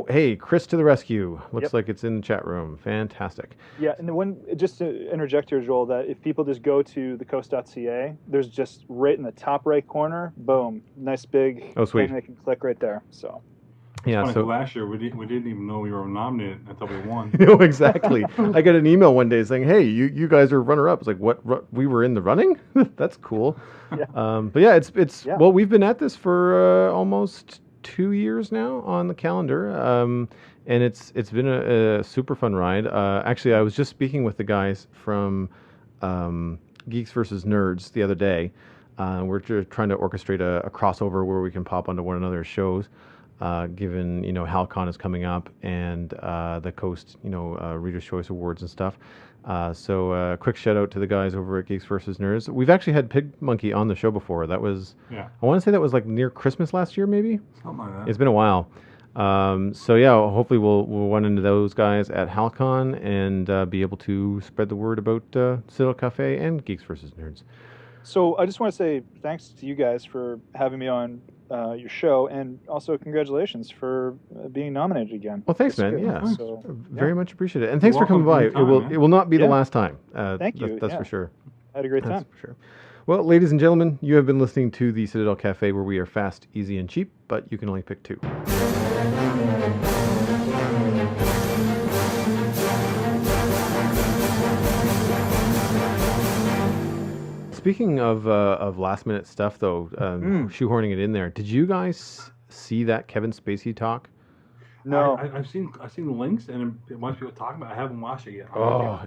Hey, Chris to the rescue. Looks like it's in the chat room. Fantastic. Yeah, and just to interject here, Joel, that if people just go to thecoast.ca, there's just right in the top right corner, boom, nice big sweet. thing they can click right there. So. Yeah, so last year we didn't even know we were nominated until we won. No, exactly. I got an email one day saying, "Hey, you guys are runner up." It's like, what? We were in the running? That's cool. Yeah. But yeah, it's well, we've been at this for almost 2 years now on the calendar, and it's been a super fun ride. Actually, I was just speaking with the guys from Geeks versus Nerds the other day. We're trying to orchestrate a crossover where we can pop onto one another's shows. Given HalCon is coming up and the Coast Reader's Choice Awards and stuff, so quick shout out to the guys over at Geeks vs Nerds. We've actually had Pig Monkey on the show before. That was I want to say that was like near Christmas last year, maybe. Something like that. It's been a while. So yeah, hopefully we'll run into those guys at HalCon and be able to spread the word about Citadel Cafe and Geeks vs Nerds. So I just want to say thanks to you guys for having me on your show, and also congratulations for being nominated again. Well, thanks, man. Yeah, so, very much appreciate it, and thanks for coming by. It will not be the last time. Thank you. That's for sure. I had a great time. That's for sure. Well, ladies and gentlemen, you have been listening to the Citadel Cafe, where we are fast, easy, and cheap, but you can only pick two. Speaking of last minute stuff, though, shoehorning it in there, did you guys see that Kevin Spacey talk? No, I've seen the links and a bunch of people talking about it. I haven't watched it yet.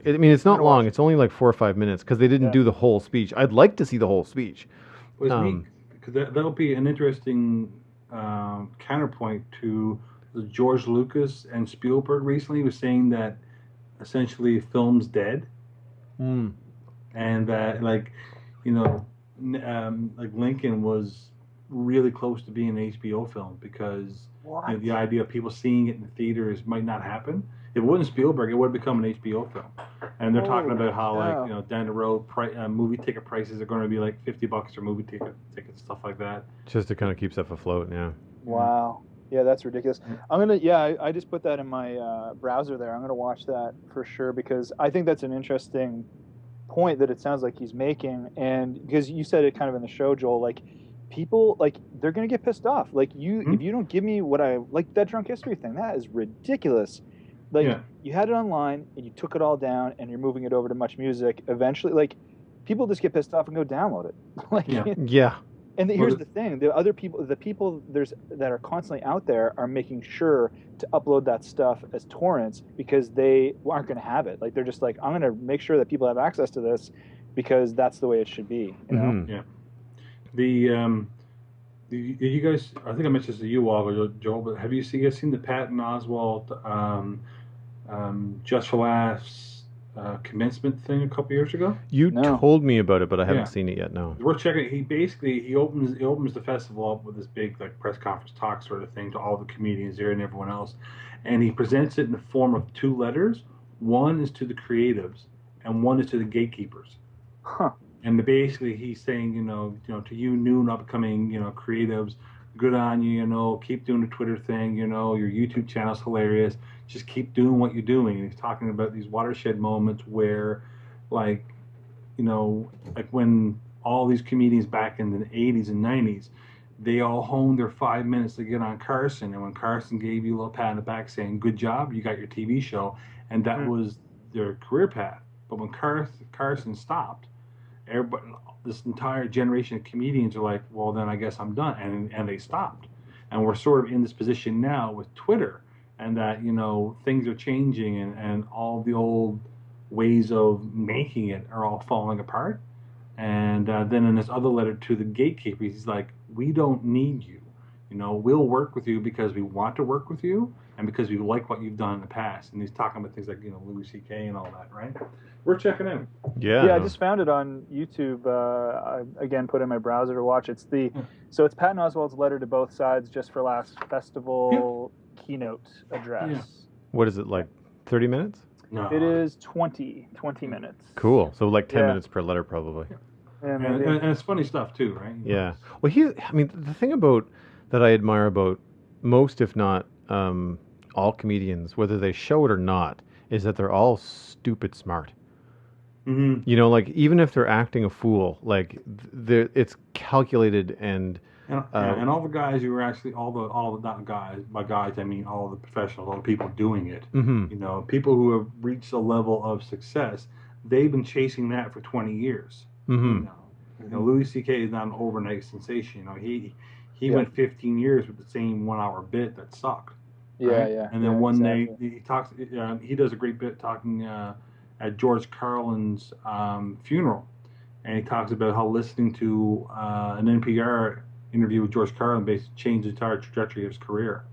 It's not long. It's only like 4 or 5 minutes because they didn't do the whole speech. I'd like to see the whole speech. Well, it's neat because that'll be an interesting counterpoint to George Lucas and Spielberg recently was saying that essentially film's dead, Mm. and that like, you know, like Lincoln was really close to being an HBO film because the idea of people seeing it in the theaters might not happen. If it wasn't Spielberg, it would have become an HBO film. And they're talking Holy about how like cow. down the road, movie ticket prices are going to be like $50 for movie tickets, stuff like that. Just to kind of keep stuff afloat, yeah. Wow. Yeah, that's ridiculous. I just put that in my browser there. I'm gonna watch that for sure because I think that's an interesting point that it sounds like he's making. And because you said it kind of in the show, Joel, like people, like they're gonna get pissed off. Like if you don't give me what I like, that drunk history thing, that is ridiculous. Like you had it online and you took it all down and you're moving it over to Much Music. Eventually, like people just get pissed off and go download it. Like Yeah. And here's the thing: the people that are constantly out there are making sure to upload that stuff as torrents because they aren't going to have it. Like they're just like, I'm going to make sure that people have access to this because that's the way it should be. You know? Mm-hmm. Yeah. You guys, I think I mentioned this to you a while ago, Joel, but have you seen the Patton Oswalt Just for Laughs commencement thing a couple years ago? You told me about it, but I haven't seen it yet. No. We're checking. He opens the festival up with this big like press conference talk sort of thing to all the comedians there and everyone else, and he presents it in the form of two letters. One is to the creatives, and one is to the gatekeepers. Huh. And basically, he's saying, to you new and upcoming, creatives, good on you, keep doing the Twitter thing, your YouTube channel's hilarious. Just keep doing what you're doing. And he's talking about these watershed moments where, like when all these comedians back in the 80s and 90s, they all honed their 5 minutes to get on Carson. And when Carson gave you a little pat on the back saying, good job, you got your TV show. And that was their career path. But when Carson stopped, everybody, this entire generation of comedians are like, well, then I guess I'm done. And they stopped. And we're sort of in this position now with Twitter, and that, things are changing and all the old ways of making it are all falling apart. And then in this other letter to the gatekeepers, he's like, we don't need you. We'll work with you because we want to work with you and because we like what you've done in the past. And he's talking about things like, Louis C.K. and all that, right? We're checking in. Yeah, I just found it on YouTube. I again put in my browser to watch. It's so it's Patton Oswalt's letter to both sides just for last festival keynote address. Yeah. What is it, like 30 minutes? No. It is 20 minutes. Cool. So like 10 minutes per letter probably. Yeah, and it's funny stuff too, right? Yeah. Well, the thing that I admire about most, if not all comedians, whether they show it or not, is that they're all stupid smart. Mm-hmm. Like even if they're acting a fool, like it's calculated and all the guys who are actually all the not guys, by guys I mean all the professionals, all the people doing it. Mm-hmm. People who have reached a level of success, they've been chasing that for 20 years. Mm-hmm. Louis C.K. is not an overnight sensation. He went 15 years with the same 1 hour bit that sucked. Right? Yeah. And then one day he talks. He does a great bit talking at George Carlin's funeral, and he talks about how listening to an NPR interview with George Carlin basically changed the entire trajectory of his career.